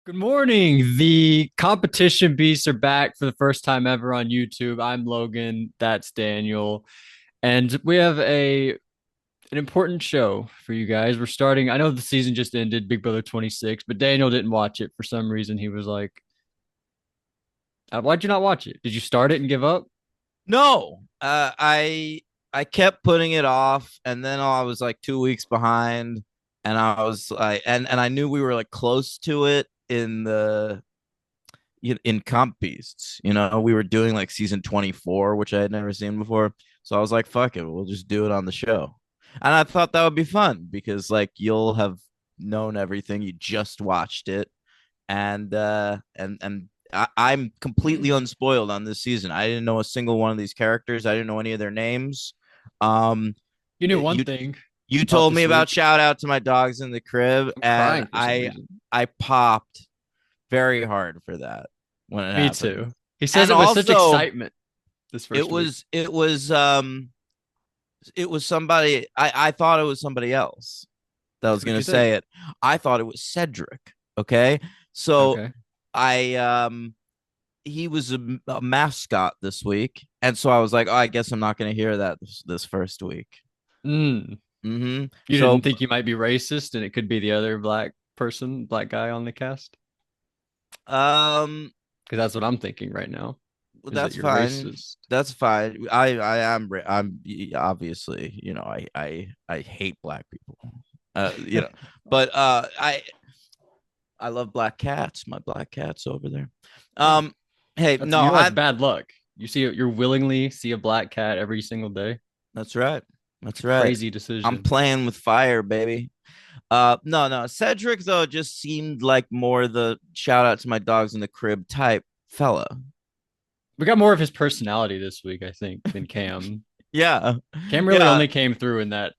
Good morning. The competition beasts are back for the first time ever on YouTube. I'm Logan, that's Daniel, and we have a an important show for you guys. We're starting. I know the season just ended, Big Brother 26, but Daniel didn't watch it for some reason. He was like, "Why'd you not watch it? Did you start it and give up?" No, I kept putting it off, and then I was like 2 weeks behind, and I was like, and I knew we were like close to it in Comp Beasts. We were doing like season 24, which I had never seen before. So I was like, fuck it, we'll just do it on the show. And I thought that would be fun because like you'll have known everything, you just watched it, and I'm completely unspoiled on this season. I didn't know a single one of these characters. I didn't know any of their names. Um, You knew one you thing you about told me this about week. shout out to my dogs in the crib, I'm and crying for some I reason. I popped very hard for that when it Me happened. too. He says And it with such also, excitement this it first week. was it was um it was somebody. I thought it was somebody else that was Who'd gonna you think? say it. I thought it was Cedric. Okay, so Okay. I he was a mascot this week, and so I was like, oh, I guess I'm not going to hear that this first week. Mm. You didn't So think you might be racist and it could be the other black person, black guy on the cast? um, Because that's what I'm thinking right now, is that that's you're fine. racist. That's fine. I'm obviously, I hate black people. You know, but I love black cats. My black cats over there. Oh, Um, hey, that's no, you know that's bad luck. You willingly see a black cat every single day. that's right. It's That's a right. crazy I'm decision. playing with fire, baby. No. Cedric though just seemed like more the shout out to my dogs in the crib type fella. We got more of his personality this week, I think, than Cam. Yeah, Cam really yeah, only came through in that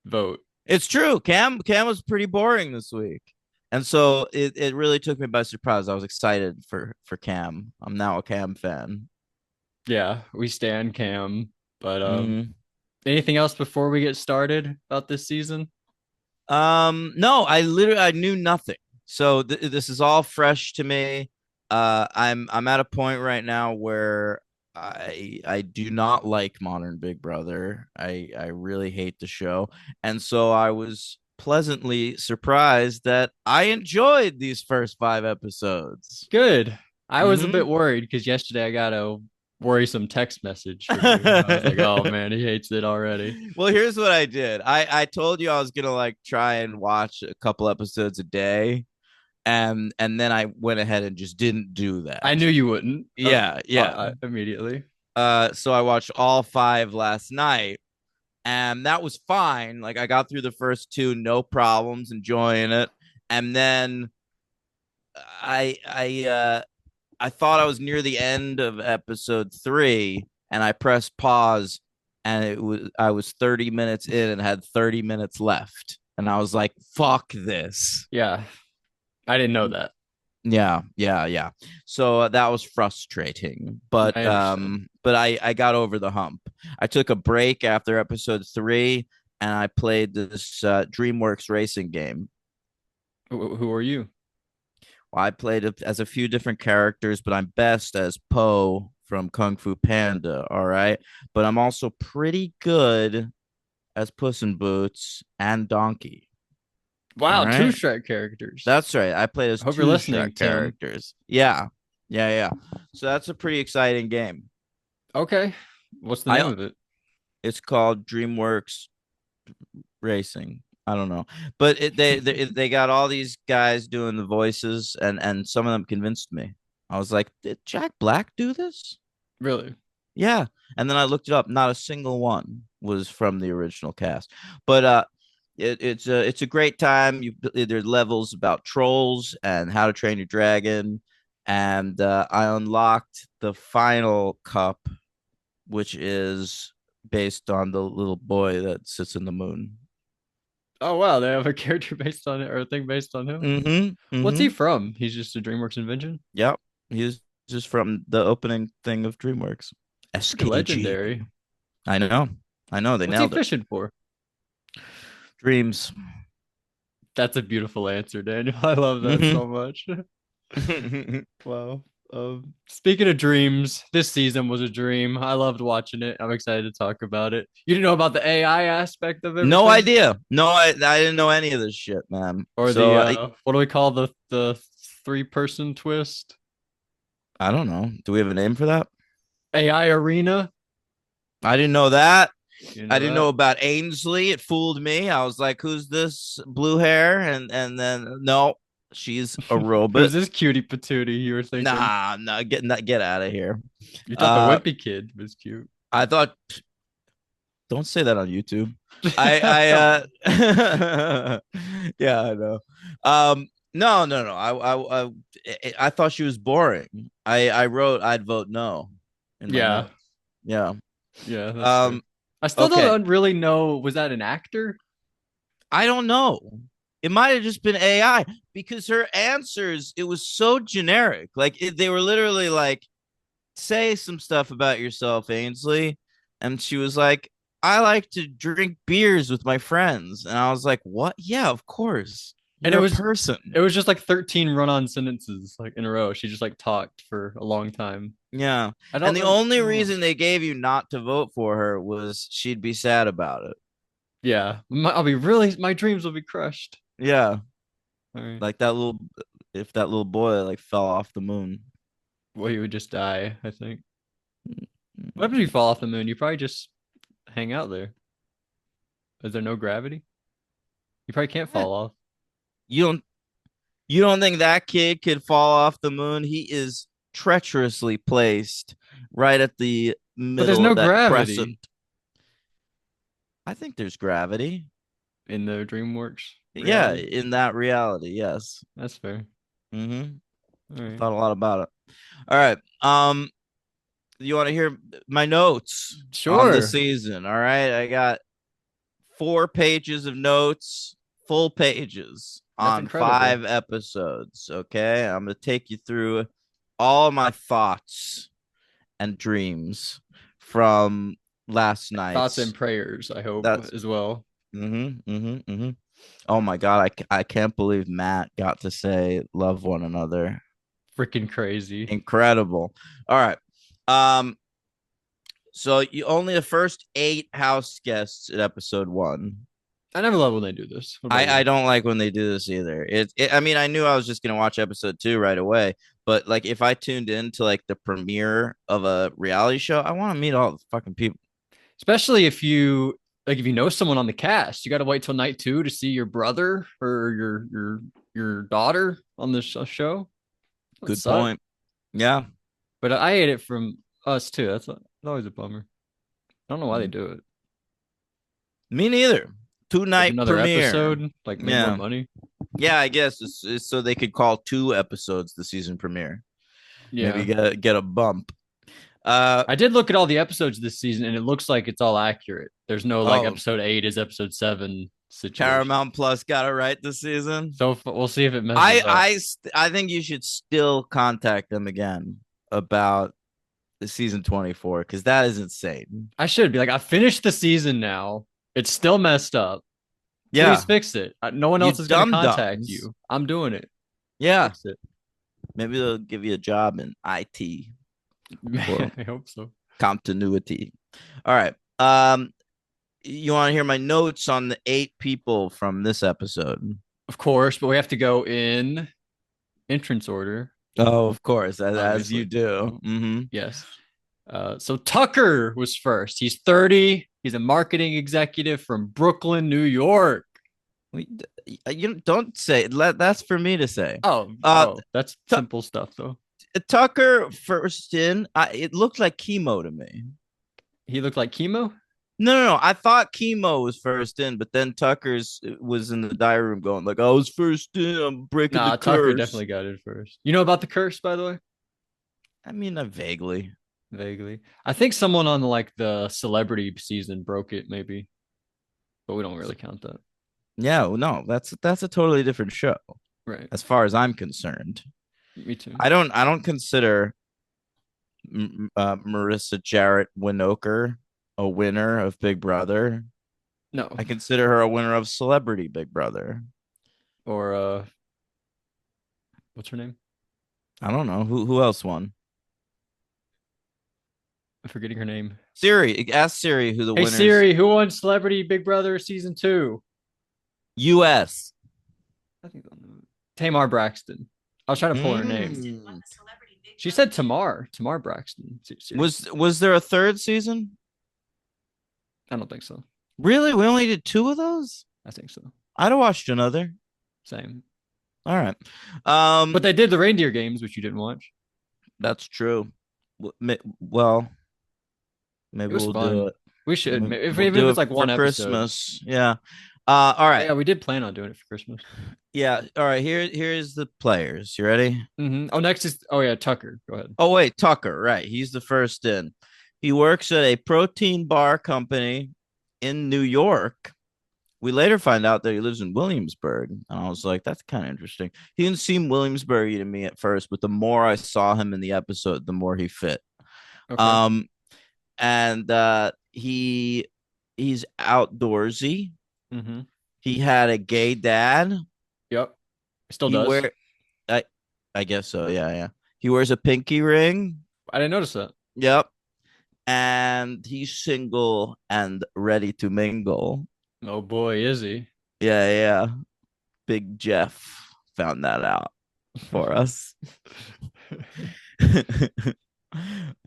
vote. it's true. Cam was pretty boring this week, and so it really took me by surprise. I was excited for Cam. I'm now a Cam fan. Yeah, we stand Cam. But Mm. anything else before we get started about this season? No, I knew nothing. So this is all fresh to me. I'm at a point right now where I do not like Modern Big Brother. I really hate the show, and so I was pleasantly surprised that I enjoyed these first 5 episodes. Good. I was a Mm-hmm. bit worried because yesterday I got a worrisome text message from you. I was like, oh man, he hates it already. Well, here's what I did. I told you I was gonna like try and watch a couple episodes a day, and then I went ahead and just didn't do I that. knew you wouldn't Yeah, yeah. immediately. So I watched all five last night, and that was fine. Like I got through the first two, no problems, enjoying it. And then I thought I was near the end of episode three, and I pressed pause, and I was 30 minutes in and had 30 minutes left, and I was like, "Fuck this." Yeah, I didn't know that. Yeah. So that was frustrating, I understand. but I got over the hump. I took a break after episode three, and I played this DreamWorks racing game. Who are you? Well, I played it as a few different characters, but I'm best as Po from Kung Fu Panda. All right, but I'm also pretty good as Puss in Boots and Donkey. All Wow, two right, Shrek characters. that's right. I played as I hope you're two Shrek listening, Tim. characters. Yeah. So that's a pretty exciting game. Okay, what's the name I of it? It's called DreamWorks Racing. I don't know, but they got all these guys doing the voices, and some of them convinced me. I was like, did Jack Black do this? Really? Yeah, and then I looked it up. Not a single one was from the original cast, but it's a great time. There's levels about trolls and How to Train Your Dragon, and I unlocked the final cup, which is based on the little boy that sits in the moon. Oh wow, they have a character based on it or a thing based on him. Mm-hmm. What's he Mm-hmm. from? He's just a DreamWorks invention. Yep. He's just from the opening thing of DreamWorks. Pretty SKG. legendary. I know. I know. They What's he nailed it. fishing for? Dreams. That's a beautiful answer, Daniel. I love that Mm-hmm. so much. Well, speaking of dreams, this season was a dream. I loved watching it. I'm excited to talk about it. You didn't know about the AI aspect of No everything, idea. No, I didn't know any of this shit, man. or So the what do we call the 3-person twist? I don't know. Do we have a name for that? AI arena. I didn't know that. You I know didn't know that? about Ainsley. It fooled me. I was like, "Who's this blue hair?" And then no, she's a Who's robot. this cutie patootie you were thinking? Nah, nah, get out of here. You thought the Uh, wimpy kid was cute. I thought. Don't say that on YouTube. I yeah, I know. No, no, no. I thought she was boring. I wrote I'd vote no in my Yeah, notes. Yeah. yeah, that's fair. Um. I still Okay. don't really know. Was that an actor? I don't know. It might have just been AI because her answers, it was so generic. Like they were literally like, say some stuff about yourself, Ainsley. And she was like, I like to drink beers with my friends. And I was like, what? Yeah, of course. And You're a person. it was just like 13 run-on sentences like in a row. She just like talked for a long time. Yeah. I And don't the know. only Oh. reason they gave you not to vote for her was she'd be sad about it. Yeah, I'll be really. My dreams will be crushed. Yeah. All right. Like that little, if that little boy like fell off the moon. Well, you would just die. I think. What happens if you fall off the moon? You probably just hang out there. Is there no gravity? You probably can't Eh, fall off. You don't You don't think that kid could fall off the moon? He is treacherously placed right at the But there's middle no of that gravity crescent. I think there's gravity. in the DreamWorks Yeah, reality. in that reality, yes. That's fair. Mm-hmm. All I right. thought a lot about it. All right. You want to hear my notes on the Sure. season? All right. I got 4 pages of notes, full pages That's on incredible. 5 episodes. Okay. I'm going to take you through all my thoughts and dreams from last Thoughts and night's. prayers, I hope, That's as well. Oh my God. I can't believe Matt got to say love one another. Freaking crazy. Incredible. All right. Um, so you only the first 8 house guests at episode 1. I never love when they do this. What about I you? don't like when they do this either. I mean, I knew I was just gonna watch episode 2 right away, but like if I tuned in to like the premiere of a reality show, I want to meet all the fucking people. Especially if you like if you know someone on the cast, you got to wait till night 2 to see your brother or your daughter on the show. It Good sucks. point. Yeah. But I hate it from us too. That's always a bummer. I don't know why they do it. Me neither. Two Like night another premiere. episode, like make more Yeah. money. Yeah, I guess it's so they could call 2 episodes the season premiere. Maybe Yeah. get a bump. Uh I did look at all the episodes this season and it looks like it's all accurate. There's no like oh, episode 8 is episode 7 situation. Paramount Plus got it right this season. So we'll see if it messes up. I think you should still contact them again about the season 24 because that is insane. I should be like, I finished the season now. It's still messed up. Please Yeah, fix it. No one you else is going to dum contact dums. you. I'm doing it. Yeah, Fix it. maybe they'll give you a job in IT or I hope so. continuity. All right. You want to hear my notes on the 8 people from this episode? Of course, but we have to go in entrance order, Oh, of course, as you obviously. do. Mm-hmm. Yes. So Tucker was first. He's 30. He's a marketing executive from Brooklyn, New York. You don't say that's for me to say. Oh, Uh, that's T- simple stuff though. Tucker first in. It looked like chemo to me. He looked like chemo. No, no, no. I thought chemo was first in, but then Tucker's was in the diary room going like, "I was first in. I'm breaking the Nah, Tucker curse." definitely got it first. You know about the curse, by the way? I mean, vaguely. Vaguely. I think someone on like the celebrity season broke it, maybe, but we don't really count that. Yeah, well, no, that's a totally different show Right. as far as I'm concerned. Me too. I don't consider Marissa Jarrett Winokur a winner of Big Brother. No. I consider her a winner of Celebrity Big Brother. Or what's her name? I don't know who else won. I'm forgetting her name. Siri, ask Siri who the Hey winners. Siri, who won Celebrity Big Brother season 2? U.S. I think Tamar Braxton. I was trying to pull her name. Mm. She said Tamar Braxton. Was there a third season? I don't think so. Really? We only did two of those? I think so. I'd have watched another. Same. All right. But they did the reindeer games, which you didn't watch. That's true. Well, It maybe was we'll do fun. it. We should, We'll even if do it's it like for one episode. Christmas. Yeah. All right. Yeah, we did plan on doing it for Christmas. Yeah. All right. Here's the players. You ready? Oh, next is yeah, Tucker. Go ahead. Oh wait, Tucker. Right. He's the first in. He works at a protein bar company in New York. We later find out that he lives in Williamsburg. And I was like, that's kind of interesting. He didn't seem Williamsburgy to me at first, but the more I saw him in the episode, the more he fit. Okay. Um, and he's outdoorsy. Mm-hmm. He had a gay dad. Yep. Still He does. wear I I guess so. Yeah, yeah. He wears a pinky ring. I didn't notice that. Yep. And he's single and ready to mingle. Oh boy, is he? Yeah, yeah. Big Jeff found that out for us. All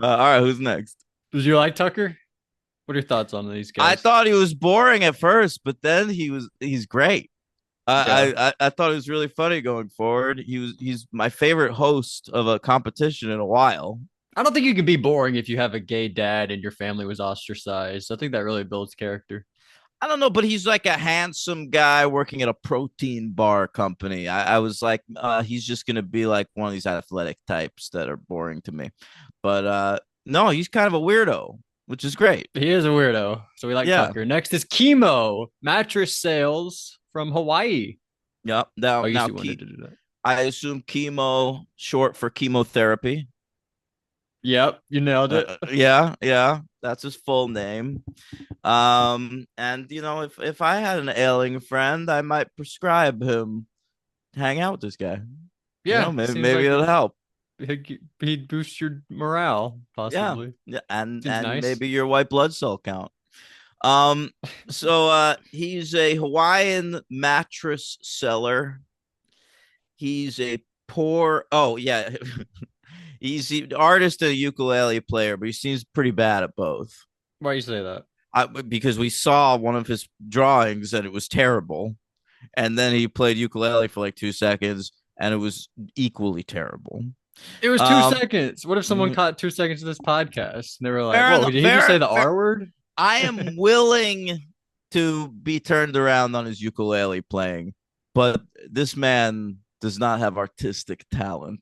right, who's next? Did you like Tucker? What are your thoughts on these I guys? thought he was boring at first, but then he's great. Yeah. I thought it was really funny going forward. He's my favorite host of a competition in a while. I don't think you can be boring if you have a gay dad and your family was ostracized. I think that really builds character. I don't know, but he's like a handsome guy working at a protein bar company. I was like, he's just gonna be like one of these athletic types that are boring to me. But no, he's kind of a weirdo, which is great. He is a weirdo, so we like Yeah. Tucker. Next is Chemo, mattress sales from Hawaii. Yep. Now Oh, you now see wanted to do that. I assume chemo short for chemotherapy. Yep, you nailed it. Yeah, yeah, that's his full name. And if I had an ailing friend, I might prescribe him hang out with this guy. Yeah, Maybe seems like it'll help. he'd boost your morale, Yeah, possibly. yeah, and Seems nice. maybe your white blood cell count. So he's a Hawaiian mattress seller. He's a poor. Oh yeah, he's an artist and a ukulele player, but he seems pretty bad at both. Why you say that? Because we saw one of his drawings and it was terrible, and then he played ukulele for like 2 seconds and it was equally terrible. It was 2 seconds. What if someone caught 2 seconds of this podcast and they were like, "Whoa, did he just say the R word?" I am willing to be turned around on his ukulele playing, but this man does not have artistic talent.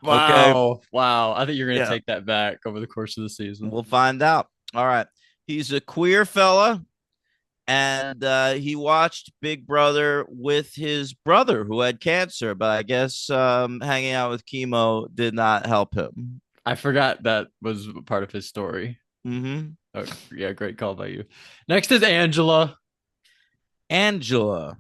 Okay. Wow. I think you're gonna Yeah. take that back over the course of the season. We'll find out. All right. He's a queer fella, and he watched Big Brother with his brother who had cancer, but I guess hanging out with chemo did not help him. I forgot that was part of his story. Mm-hmm. Oh, yeah, great call by you. Next is Angela. Angela.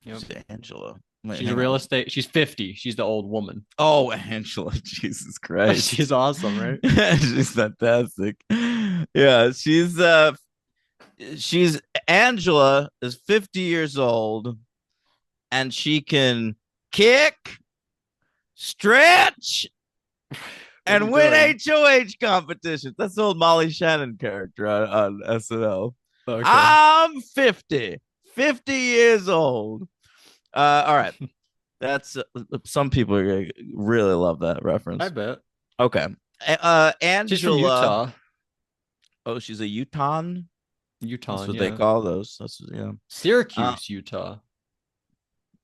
Yep. Who's Angela? Wait, She's a hang real on. estate. She's 50. She's the old woman. Oh, Angela. Jesus Christ. She's awesome, right? She's fantastic. Yeah, she's Angela is 50 years old and she can kick, stretch, and you win doing? HOH competitions. That's the old Molly Shannon character on SNL. Okay. I'm 50 years old. All right. That's some people are gonna really love that reference. I bet. Okay. Angela. She's from Utah. Oh, she's a Utah. Utah, That's what yeah. they call those. That's Syracuse, Utah.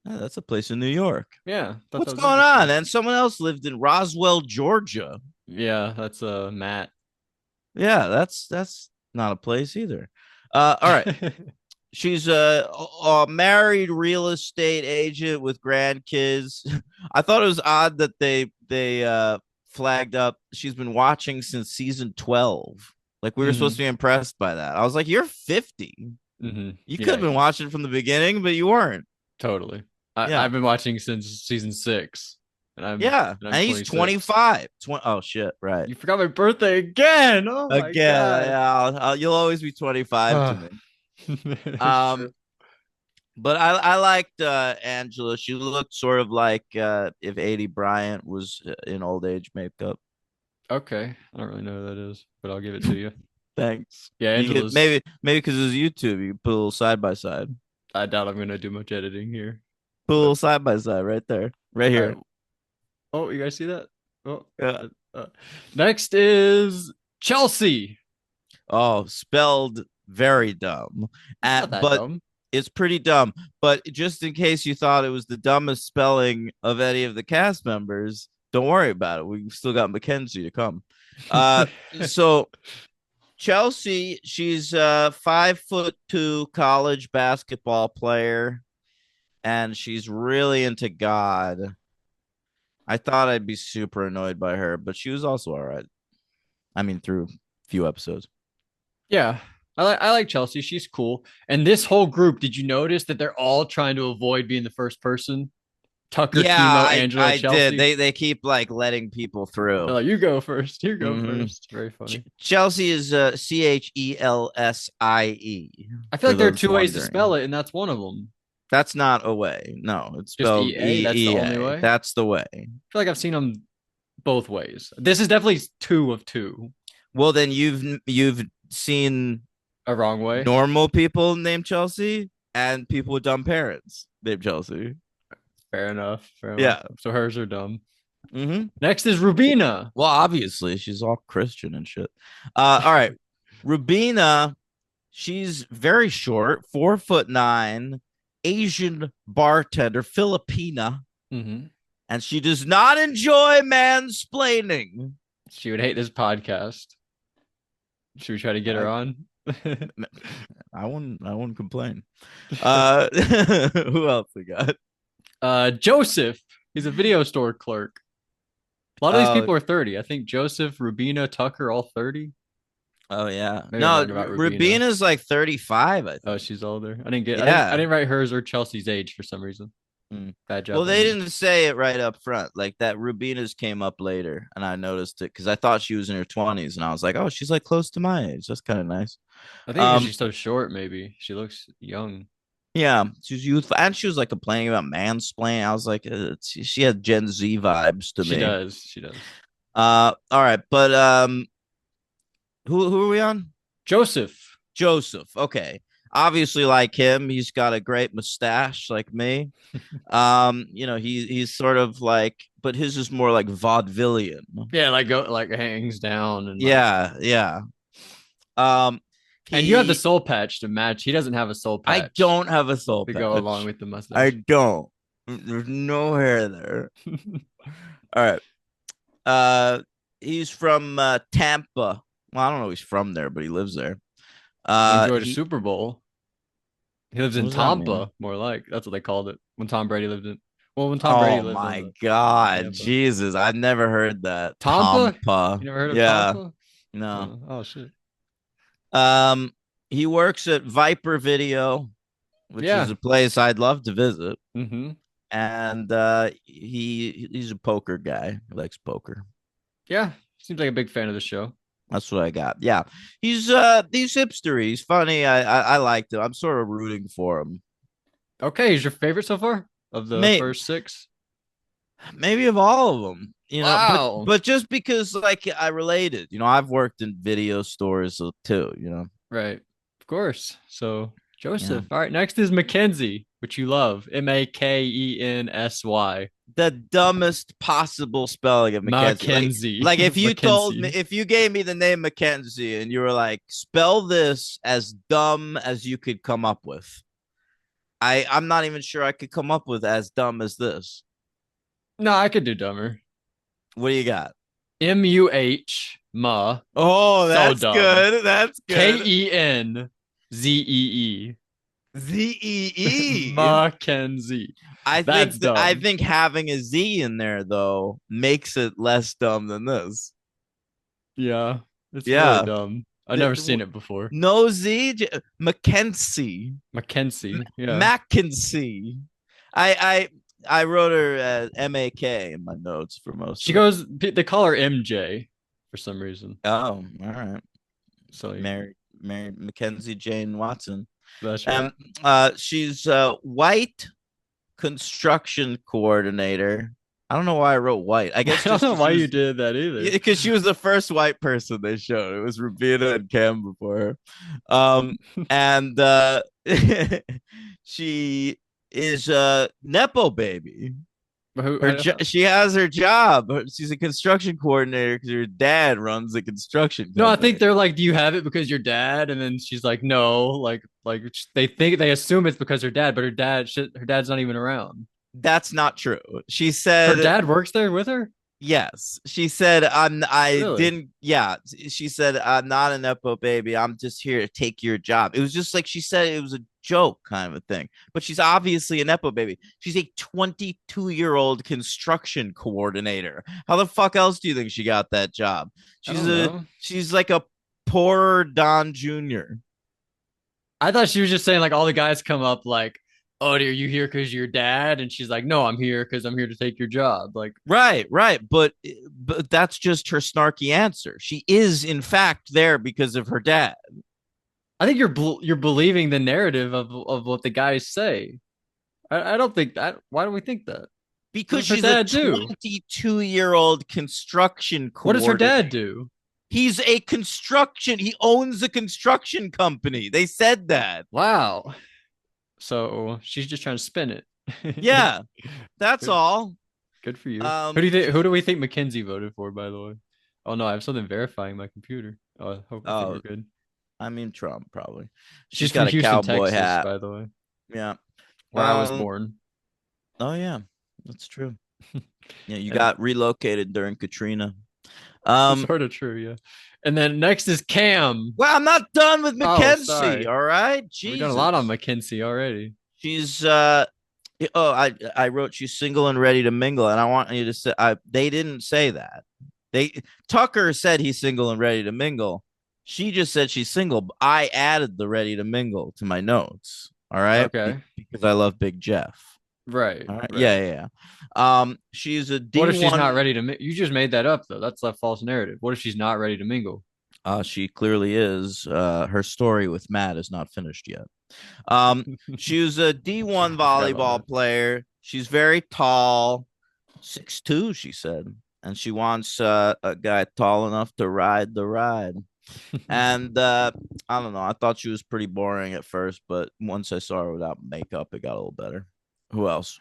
yeah, that's a place in New York. Yeah. What's going on? And someone else lived in Roswell, Georgia. Yeah, that's Matt. Yeah, that's not a place either. All right. She's a married real estate agent with grandkids. I thought it was odd that they flagged up. She's been watching since season 12. Like we were supposed to be impressed by that. I was like, you're 50. You could have been watching from the beginning, but you weren't. Totally. Yeah. I've been watching since season 6. Yeah, and I'm and he's 26. 25. Oh shit, right. You forgot my birthday again. Oh my Again, God. yeah, Ah, you'll always be 25 to me. it's Um, true. but I liked Angela. She looked sort of like if 80 Bryant was in old age makeup. Okay. I don't really know who that is, but I'll give it to you. Thanks. Yeah, You could Angela's. maybe because it's YouTube, you put a little side by side. I doubt I'm gonna do much editing here. Put a But little side by side right there. Right all here. right. Oh, you guys see that? Oh. Yeah. uh, uh. Next is Chelsea. Oh, spelled very dumb. It's not that But dumb. it's pretty dumb. But just in case you thought it was the dumbest spelling of any of the cast members, don't worry about it. We've still got Mackenzie to come. Uh, so Chelsea, she's a 5'2" college basketball player, and she's really into God. I thought I'd be super annoyed by her, but she was also all right. I mean, through a few episodes. Yeah. I like Chelsea. She's cool. And this whole group, did you notice that they're all trying to avoid being the first person? Tucker, Yeah, Chemo, Angela, I did. Chelsea. They keep like letting people through. They're like, you go first. You go Hmm first. Very funny. Chelsea is Chelsie I feel for like there are those two ways to wondering. spell it, and that's one of them. That's not a way. No, it's Just spelled EA. That's the only EA. way. I That's the way. feel like I've seen them both ways. This is definitely two of two. Well, then you've seen A wrong way. normal people named Chelsea and people with dumb parents named Chelsea. Fair enough. Fair enough. Yeah. So hers are dumb. Hmm Next is Rubina. Well, obviously she's all Christian and shit. All right, Rubina. She's very short, 4'9", Asian bartender, Filipina, Mm-hmm. and she does not enjoy mansplaining. She would hate this podcast. Should we try to get her I, on? I wouldn't complain. Who else we got? Joseph. He's a video store clerk. A lot of these Oh, people are 30. I think Joseph, Rubina, Tucker, all 30. oh yeah. Maybe I'm No, wrong about Rubina. Rubina's like 35, I Oh, think. she's older. I didn't get. I Yeah. didn't write hers or Chelsea's age for some reason. Mm. Bad Well, job on they me. didn't say it right up front. Like that Rubina's came up later, and I noticed it because I thought she was in her 20s, and I was like, oh, she's like close to my age. That's kind of nice. I think because Um, she's so short, maybe she looks young. yeah, she's youthful, and she was like complaining about mansplaining. I was like, she had Gen Z vibes to She me. does. She does. All right, but who are we on? Joseph. Joseph. Okay, obviously like him, he's got a great mustache, like me. He's sort of like, but his is more like vaudevillian. Yeah, like hangs down and like. Yeah, yeah. Um, And you have the he, soul patch to match. He doesn't have a soul I patch don't have a soul to go along patch. with the I mustache. don't. There's no hair there. All right. He's from Tampa. Well, I don't know if he's from there, but he lives there. He enjoyed a He Super Bowl. He lives What in does that mean? Tampa, more like that's what they called it when Tom Brady lived in. Well, when Tom Brady Oh lived my in God, Tampa. Jesus! I've never heard that. Tampa? Tampa. You never heard of Yeah, Tampa? no. Oh shit. Um, he works at Viper Video, which is Yeah. a place I'd love to visit. Mm-hmm. And he's a poker guy. He likes poker. Yeah. Seems like a big fan of the show. That's what I got. Yeah, he's hipster. He's funny. I liked him. I'm sort of rooting for him. Okay, is your favorite so far of the May, first six? maybe of all of them, but Wow. just because like I related. I've worked in video stores too. Right. Of course. So Yeah. Joseph. All right. Next is Mackenzie, which you love. Makensy. The dumbest possible spelling of Mackenzie. Mackenzie. Like if you told me, Mackenzie. if you gave me the name Mackenzie and you were like, spell this as dumb as you could come up with. I'm not even sure I could come up with as dumb as this. No, I could do dumber. What do you got? Muh. Ma. Oh, So that's dumb. good. That's good. Kenzee. Zee. Mackenzie. That's dumb. I think having a Z in there though makes it less dumb than this. Yeah. It's Yeah. really dumb. I've never seen it before. No Z. Mackenzie. Mackenzie. Yeah. Mackenzie. I I wrote her MAK in my notes for most She of it. goes, they call her MJ for some reason. Oh, all right. So Mary Mackenzie Jane Watson. that's right. And she's white construction coordinator. I don't know why I wrote white. I I guess don't just know because why you did that either. she was the first white person they showed. It was Rubina and Cam before her. And she is a nepo baby. She has her job. She's a construction coordinator because her dad runs a construction No, I think company. they're like, "Do you have it because your dad?" And then she's like, "No." Like they assume it's because her dad, but her dad's not even around. That's not true. She Her said dad works there with her? yes. She said I Really? didn't yeah. She said I'm not a nepo baby. I'm just here to take your job. It was just like she said it was a joke kind of a thing. But she's obviously a nepo baby. She's a 22-year-old construction coordinator. How the fuck else do you think she got that job? I don't know. She's like a poor Don Jr. I thought she was just saying like all the guys come up like, "Oh, are you here because your dad?" And she's like, "No, I'm here because I'm here to take your job." Like, Right, right. But that's just her snarky answer. She is in fact there because of her dad. I think you're believing the narrative of what the guys say. I don't think that. Why do we think that? What Because does her she's a dad do? 22-year-old construction What does her coordinator. dad do? He owns a construction company. They said that. Wow. So she's just trying to spin it. Yeah, that's Good, all. good for you. Who do you think? She, Who do we think Mackenzie voted for? By the way. Oh no, I have something verifying my computer. Oh, I think we're oh, good. I mean Trump probably. She's She's from got a Houston, cowboy Texas, hat. by the way, Yeah. where I was born. Oh yeah, that's true. Yeah, you And got relocated during Katrina. Um, sort of true, yeah. And then next is Cam. well, I'm not done with Oh, Mackenzie. sorry. All right, We've done a lot on Jesus. Mackenzie already. She's I wrote she's single and ready to mingle, and I want you to say they didn't say that. They Tucker said he's single and ready to mingle. She just said she's single. I added the ready to mingle to my notes. All right, Okay. because I love Big Jeff. Right, All right, right. she's a What if she's D1. not ready to You just made that up though. That's a false narrative. What if she's not ready to mingle? She clearly is. Her story with Matt is not finished yet. Um, she was a D1 I forgot about volleyball player. She's very tall, 6'2", she said, and she wants a guy tall enough to ride the ride. that. And I don't know. I thought she was pretty boring at first, but once I saw her without makeup, it got a little better. Who else?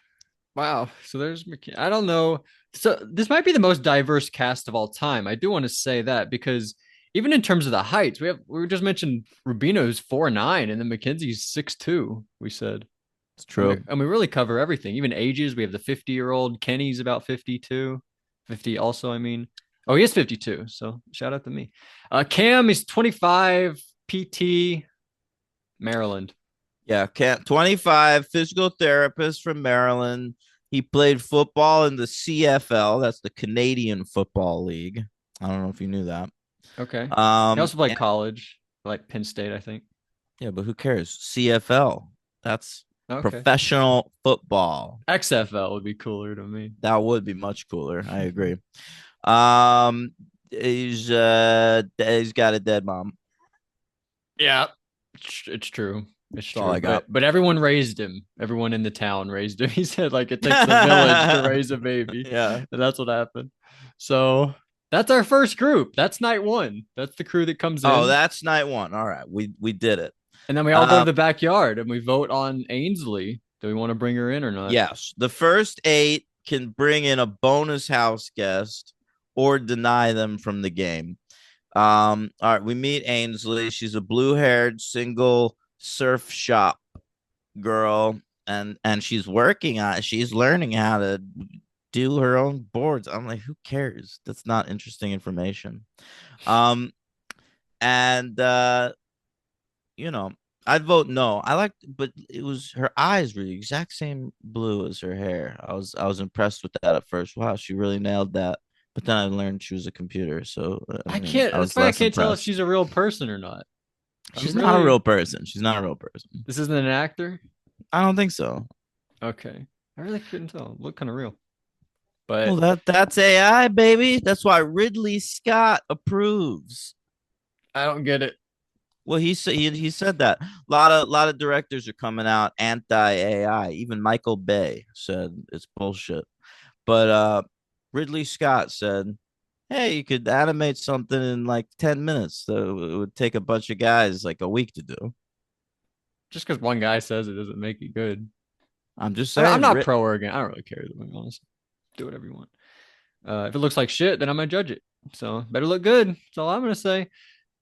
Wow. So there's I don't know. So this might be the most diverse cast of all time. I do want to say that because even in terms of the heights, we just mentioned Rubino's 4'9", and then Mackenzie's 6'2", we said. It's true. And we really cover everything, even ages. We have the 50-year-old. Kenny's about 52. 50 also, I mean. Oh, he is 52. So shout out to me. Cam is 25, PT, Maryland. Yeah, 25, physical therapist from Maryland. He played football in the CFL. That's the Canadian Football League. I don't know if you knew that. Okay. He Um, also played college, like Penn State, I think. yeah, but who cares? CFL. That's Okay. professional football. XFL would be cooler to me. That would be much cooler. I agree. Um, he's got a dead mom. Yeah, it's true. It's That's all true. I got. But everyone raised him. Everyone in the town raised him. He said like it takes a village to raise a baby. Yeah. And that's what happened. So that's our first group. That's night one. That's the crew that comes Oh, in. that's night one. All right, we did it. And then we all go to Um, the backyard and we vote on Ainsley. Do we want to bring her in or not? yes, the first 8 can bring in a bonus house guest or deny them from the game. All right, we meet Ainsley. She's a blue-haired single surf shop girl, and she's working on it. She's learning how to do her own boards. I'm like, who cares? That's not interesting information. Um, and you know, I'd vote no. But it was her eyes were the exact same blue as her hair. I was impressed with that at first. Wow, she really nailed that. But then I learned she was a computer, so I I mean, can't. I That's was why I less can't tell if impressed. she's a real person or not. She's I'm not a really. real person. She's not a real person. This isn't an actor. I don't think so. Okay. I really couldn't tell. It looked kind of real. Well, But that's AI, baby. That's why Ridley Scott approves. I don't get it. Well, he said that a lot of directors are coming out anti AI. Even Michael Bay said it's bullshit. But Ridley Scott said, "Hey, you could animate something in like 10 minutes. So it would take a bunch of guys like a week to do." Just because one guy says it doesn't make it good. I'm just I'm saying, not pro or against. I don't really care either way, honestly. Do whatever you want. If it looks like shit, then I'm gonna judge it. So better look good. That's all I'm gonna say.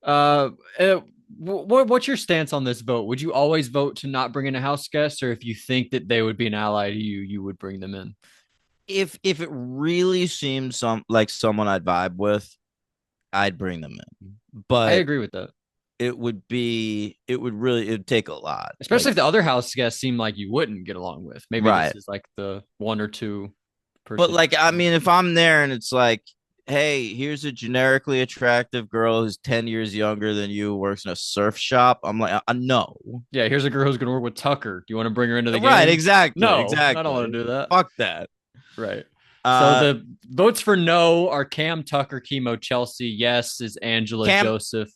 Uh, uh, what's your stance on this vote? Would you always vote to not bring in a house guest, or if you think that they would be an ally to you, you would bring them in? if it really seems like someone I'd vibe with, I'd bring them in. I But agree with that. it would take a lot. Especially Like, if the other house guests seem like you wouldn't get along with. Maybe this right. is like the one or two But person. like, I mean, if I'm there and it's like, hey, here's a generically attractive girl who's 10 years younger than you, works in a surf shop, I'm like, no. Yeah, here's a girl who's gonna work with Tucker. Do you want to bring her into the Right, game? exactly, No, I don't want exactly. to do that. Fuck that. Right. So Uh the votes for no are Cam, Tucker, Chemo, Chelsea. Yes is Angela, Cam Joseph.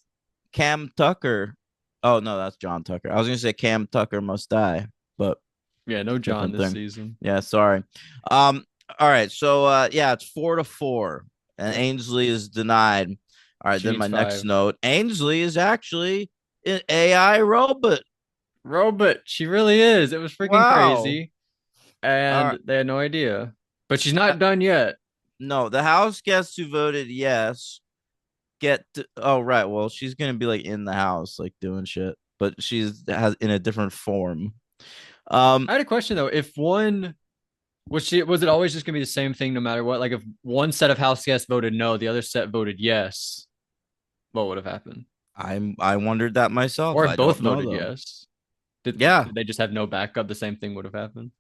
Cam Tucker. Oh no, that's John Tucker. I was gonna say Cam Tucker must die, but Yeah, no John different this thing. season. Yeah, sorry. Um, all right, so yeah, it's 4-4, and Yep. Ainsley is denied. All right, She then needs my next five. note: Ainsley is actually an AI robot. Robot, she really is. It was freaking Wow. crazy. All And right. they had no idea. But she's Uh, not done yet. no, the House guests who voted yes oh right, well she's gonna be like in the house, like doing shit, but she's has in a different form. Um, I had a question though. If one was it always just gonna be the same thing no matter what? Like if one set of house guests voted no, the other set voted yes, what would have happened? I wondered that myself. Or if I both don't know voted though. yes, did Yeah. they just have no backup? The same thing would have happened.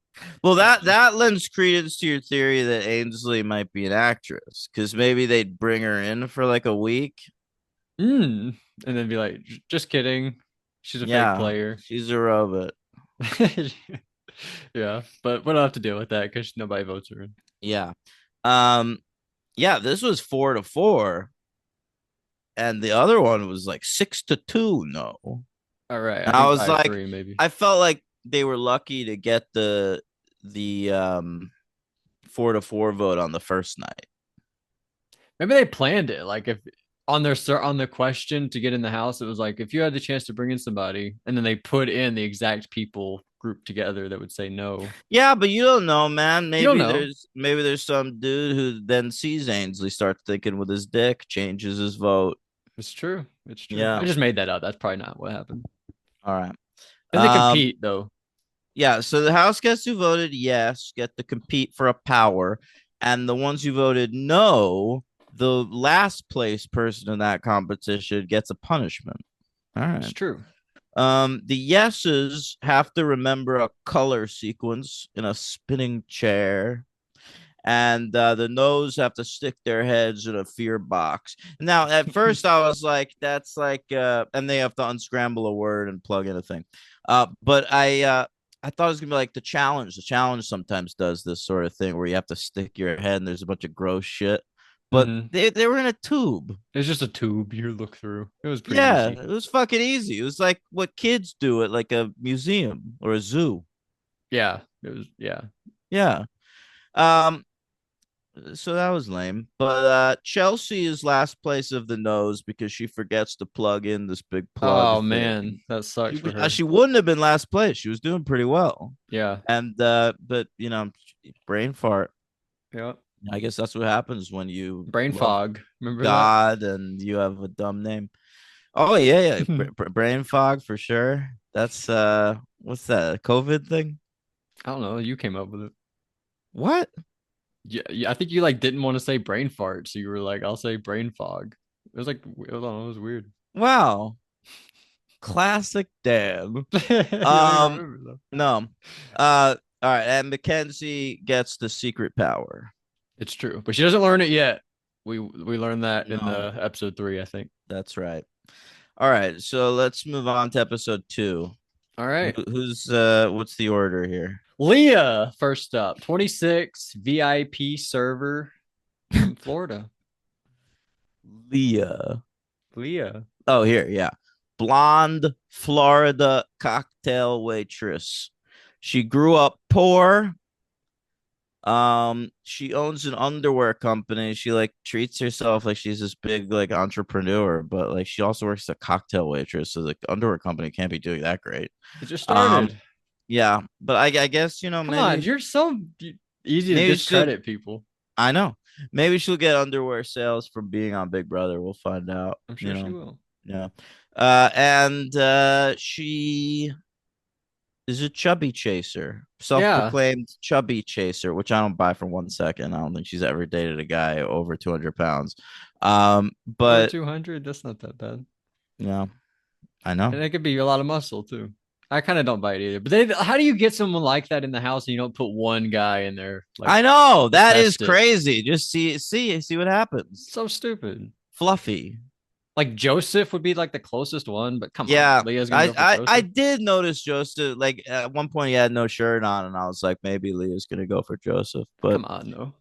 Well, that Gotcha. that lends credence to your theory that Ainsley might be an actress, because maybe they'd bring her in for like a week. And then be like, just kidding. She's a fake Yeah, player. she's a robot. Yeah, but we don't have to deal with that because nobody votes her in. Yeah. Um, yeah, this was 4-4, and the other one was like 6-2. No. All right, I And I think was five like, three maybe. I felt like they were lucky to get the 4-4 vote on the first night. Maybe they planned it. Like if on the question to get in the house, it was like if you had the chance to bring in somebody, and then they put in the exact people grouped together that would say no. Yeah, but you don't know, man. You don't Maybe know. there's some dude who then sees Ainsley, starts thinking with his dick, changes his vote. It's true. It's true. I Yeah. just made that up. That's probably not what happened. All right. And they Um, compete though. yeah, so the House guests who voted yes get to compete for a power, and the ones who voted no, the last place person in that competition gets a punishment. All It's right. true. The yeses have to remember a color sequence in a spinning chair, and the no's have to stick their heads in a fear box. Now, at first, I was like, "That's like," and they have to unscramble a word and plug in a thing. But I thought it was gonna be like the challenge. The challenge sometimes does this sort of thing where you have to stick your head and there's a bunch of gross shit. But Mm-hmm. they were in a tube. It's just a tube you look through. It was pretty Yeah, easy. it was fucking easy. It was like what kids do at like a museum or a zoo. Yeah, it was. Yeah. Yeah. Um, so that was lame. But Chelsea is last place of the nose because she forgets to plug in this big plug Oh thing. man, that sucks for She her. wouldn't have been last place. She was doing pretty well. Yeah. And but brain fart. Yeah. I guess that's what happens when you Brain love fog. Remember that? God and you have a dumb name. Oh yeah, yeah. Brain fog for sure. That's what's that? A COVID thing? I don't know. You came up with it. What? Yeah, yeah. I think you like didn't want to say brain fart, so you were like, "I'll say brain fog." It was like, I don't know, it was weird. Wow. Classic Dan. You don't even Um remember though. no. All right, and Mackenzie gets the secret power. It's true, but she doesn't learn it yet. We learned that in No, the episode 3, I think. that's right. All right, so let's move on to episode 2. All right. Who's what's the order here? Leah, first up, 26, VIP server from Florida. Leah. Leah. Oh, here, yeah. Blonde Florida cocktail waitress. She grew up poor. She owns an underwear company. She like treats herself like she's this big like entrepreneur, but like she also works as a cocktail waitress. So the underwear company can't be doing that great. It just Um, started. yeah, but I guess Come on, you're so easy to maybe she'll. discredit people. I know. Maybe she'll get underwear sales from being on Big Brother. We'll find out. I'm sure she will. Yeah. And she is a chubby chaser, Yeah, self-proclaimed chubby chaser, which I don't buy for 1 second. I don't think she's ever dated a guy over 200 pounds. over But 200. That's not that bad. yeah, I know. And it could be a lot of muscle too. I kind of don't bite either. But how do you get someone like that in the house and you don't put one guy in there like I know to that is test it? crazy. Just see what happens. So stupid. Fluffy. Like Joseph would be like the closest one, but come on, Yeah, Leah's gonna I, go for I I Joseph. did notice Joseph. Like at one point, he had no shirt on, and I was like, maybe Leah's gonna go for Joseph. But Come on, no.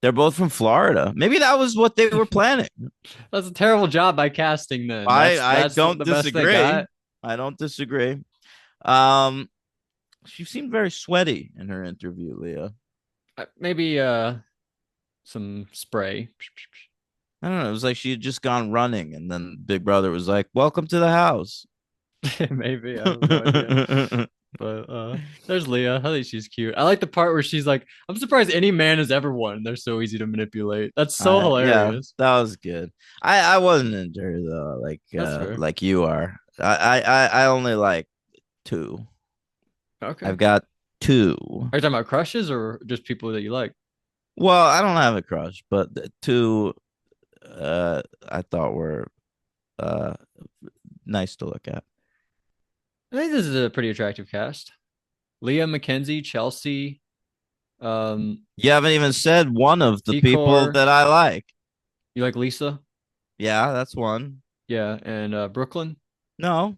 they're both from Florida. Maybe that was what they were planning. That's a terrible job by casting then. I That's I that's don't the best they disagree. got. I don't disagree. Um, she seemed very sweaty in her interview, Leah. Maybe some spray. I don't know. It was like she had just gone running, and then Big Brother was like, "Welcome to the house." Maybe. I have no idea. But there's Leah. I think she's cute. I like the part where she's like, I'm surprised any man has ever won. They're so easy to manipulate. That's so Yeah, hilarious. that was good. I wasn't into her though, That's fair. like you are. I only like two. Okay. I've got two. Are you talking about crushes or just people that you like? Well, I don't have a crush, but the two I thought were uh nice to look at. I think this is a pretty attractive cast. Leah McKenzie, Chelsea, um, You haven't even said one of the people T-Core. that I like. You like Lisa? Yeah, that's one. Yeah, and Brooklyn. No,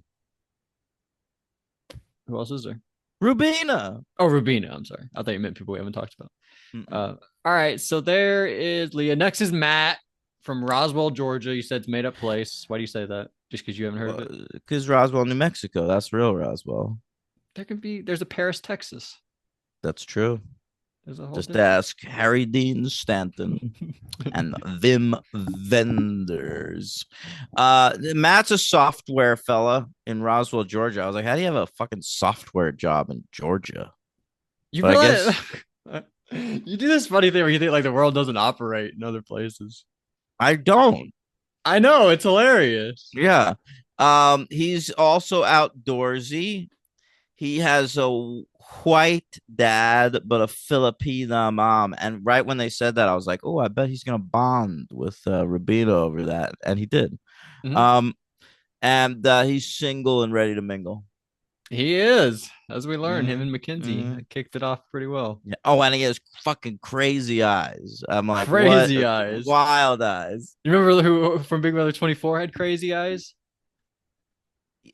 Who else is there? Rubina. Oh, Rubina. I'm sorry. I thought you meant people we haven't talked about. Mm-mm. All right, so there is Leah. Next is Matt from Roswell, Georgia. You said it's made up place. Why do you say that? Just because you haven't heard of it? Because Roswell, New Mexico. That's real Roswell. There's a Paris, Texas. That's true. There's a whole Just different. ask Harry Dean Stanton and Vim Vendors. Matt's a software fella in Roswell, Georgia. I was like, how do you have a fucking software job in Georgia? You But I realize guess you do this funny thing where you think like the world doesn't operate in other places. I don't. I know it's hilarious. Yeah. He's also outdoorsy. He has a white dad, but a Filipina mom. And right when they said that, I was like, oh, I bet he's gonna bond with Rubino over that. And he did. Mhm. Um, and he's single and ready to mingle. He is, as we learned, him Mm-hmm. and Mackenzie Mm-hmm. kicked it off pretty well. Yeah. Oh, and he has fucking crazy eyes. I'm like, what? Crazy eyes. Wild eyes. You remember who from Big Brother 24 had crazy eyes?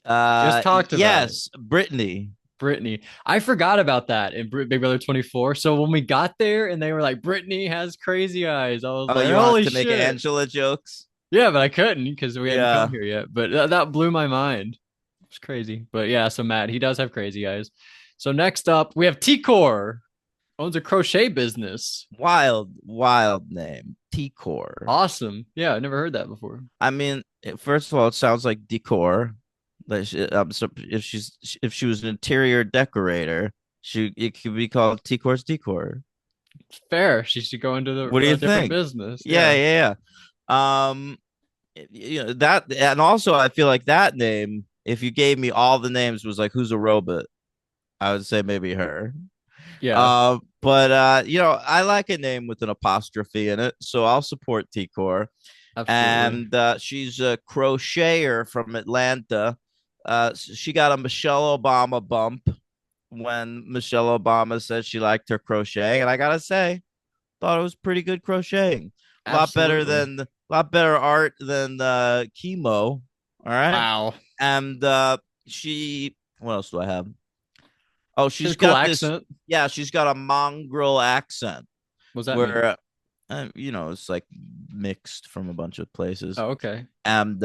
Just talked about it. Yes, Brittany. Brittany. I forgot about that in Big Brother 24. So when we got there and they were like, Brittany has crazy eyes, I was Oh, like, you wanted holy to make shit. Angela jokes? Yeah, but I couldn't because we hadn't come Yeah. here yet. But that blew my mind. It's crazy. But yeah, so Matt, he does have crazy eyes. So next up, we have T-Core, owns a crochet business. Wild name. T-Core. Awesome. Yeah, I've never heard that before. I mean, first of all, it sounds like decor. Like so if she was an interior decorator, it could be called T-Core's Decor. Fair. She should go into What do a you different think? business. Yeah, Yeah. yeah, yeah. That, and also I feel like that name, if you gave me all the names, was like, who's a robot? I would say maybe her. Yeah, But I like a name with an apostrophe in it, so I'll support T-Core. absolutely. And she's a crocheter from Atlanta. She got a Michelle Obama bump when Michelle Obama said she liked her crochet, and I gotta say, thought it was pretty good crocheting. Absolutely. A lot better art than chemo. All right, Wow. and she. What else do I have? Oh, She has she's a cool got this. accent. Yeah, she's got a mongrel accent What does that mean? where, it's like mixed from a bunch of places. Oh, okay. And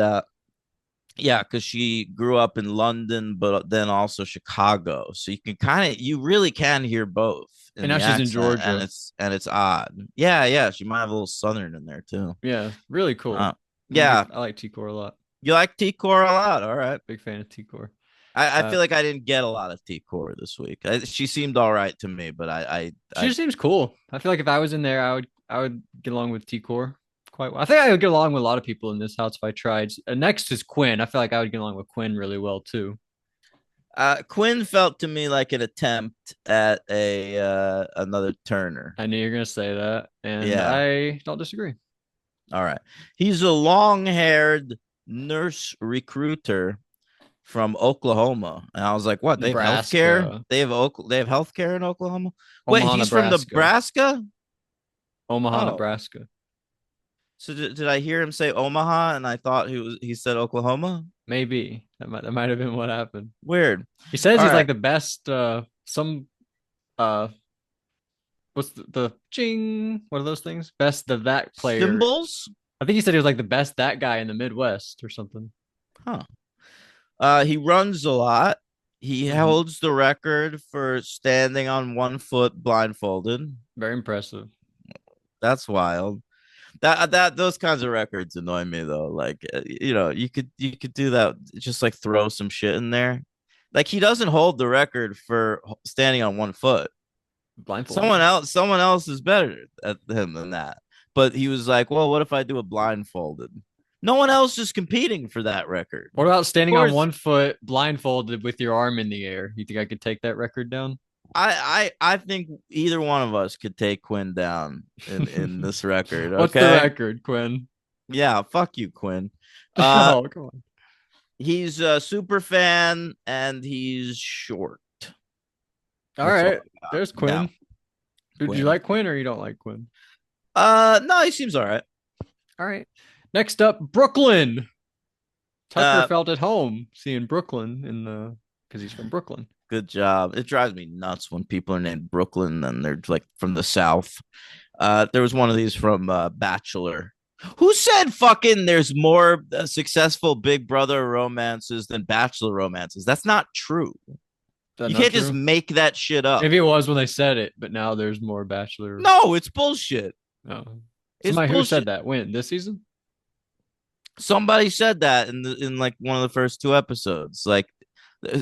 yeah, because she grew up in London, but then also Chicago. So you really can hear both And in now the she's in accent, Georgia. and it's odd. Yeah, yeah, she might have a little Southern in there too. Yeah, really cool. Uh, yeah, I like T-Core a lot. you like T-Core a lot. All right. Big fan of T-Core. I feel like I didn't get a lot of T-Core this week. She seemed all right to me, but She just seems cool. I feel like if I was in there, I would get along with T-Core quite well. I think I would get along with a lot of people in this house if I tried. Next is Quinn. I feel like I would get along with Quinn really well too. Quinn felt to me like an attempt at a another Turner. I knew you were gonna say that, and Yeah. I don't disagree. All right. He's a long-haired nurse recruiter from Oklahoma. And I was like, what? They have healthcare? Nebraska, They have healthcare in Oklahoma? Wait, Omaha, he's from Nebraska, Nebraska? Omaha, Oh. Nebraska. So did I hear him say Omaha and I thought he said Oklahoma? Maybe that might have been what happened. Weird. He says All he's right. like the best. Some uh, what's the ching? What are those things? Best the that player. Symbols? I think he said he was like the best that guy in the Midwest or something. Huh. He runs a lot. He Mhm. holds the record for standing on one foot blindfolded. Very impressive. That's wild. That those kinds of records annoy me though. Like you could do that, just like throw some shit in there. Like he doesn't hold the record for standing on one foot. Blindfolded. Someone else is better at him than that. But he was like, well, what if I do it blindfolded? No one else is competing for that record. What about Of standing on course, one foot blindfolded with your arm in the air? You think I could take that record down? I think either one of us could take Quinn down in this record. What's the Okay. record, Quinn? Yeah, fuck you, Quinn. Oh, come on. He's a super fan and he's short. All That's all right. I got. There's Yeah, Quinn. Do you Quinn. like Quinn or you don't like Quinn? No, he seems all right. All right. Next up, Brooklyn. Tucker Uh, felt at home seeing Brooklyn in the because he's from Brooklyn. good job. It drives me nuts when people are named Brooklyn and they're like from the South. There was one of these from Bachelor. Who said fucking there's more successful Big Brother romances than Bachelor romances? That's not true. Is that You not can't just true? make that shit up. Maybe it was when they said it, but now there's more Bachelor. No, it's bullshit. No. It's Somebody who said bullshit. that when this season? Somebody said that in like one of the first two episodes. Like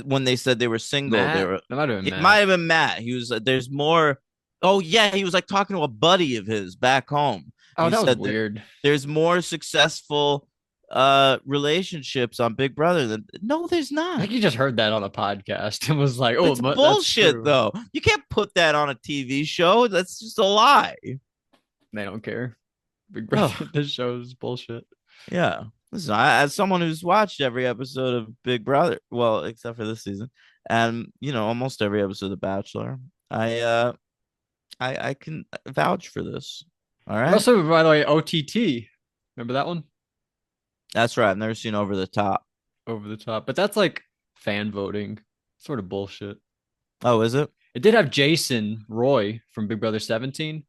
when they said they were single, they Matt? were. That might have been It Matt. might have been Matt. He was. There's more. Oh yeah, he was like talking to a buddy of his back home. Oh, He that was said that weird. there's more successful relationships on Big Brother than no, there's I not. think you just heard that on a podcast and was like, "Oh, It's that's bullshit true." though. You can't put that on a TV show. That's just a lie. They don't care. Big Brother. This show is bullshit. Yeah. Listen, as someone who's watched every episode of Big Brother, well, except for this season, and almost every episode of Bachelor, I can vouch for this. All right. Also, by the way, OTT. Remember that one? That's right. I've never seen Over the Top. Over the top. But that's like fan voting. Sort of bullshit. Oh, is it? It did have Jason Roy from Big Brother 17.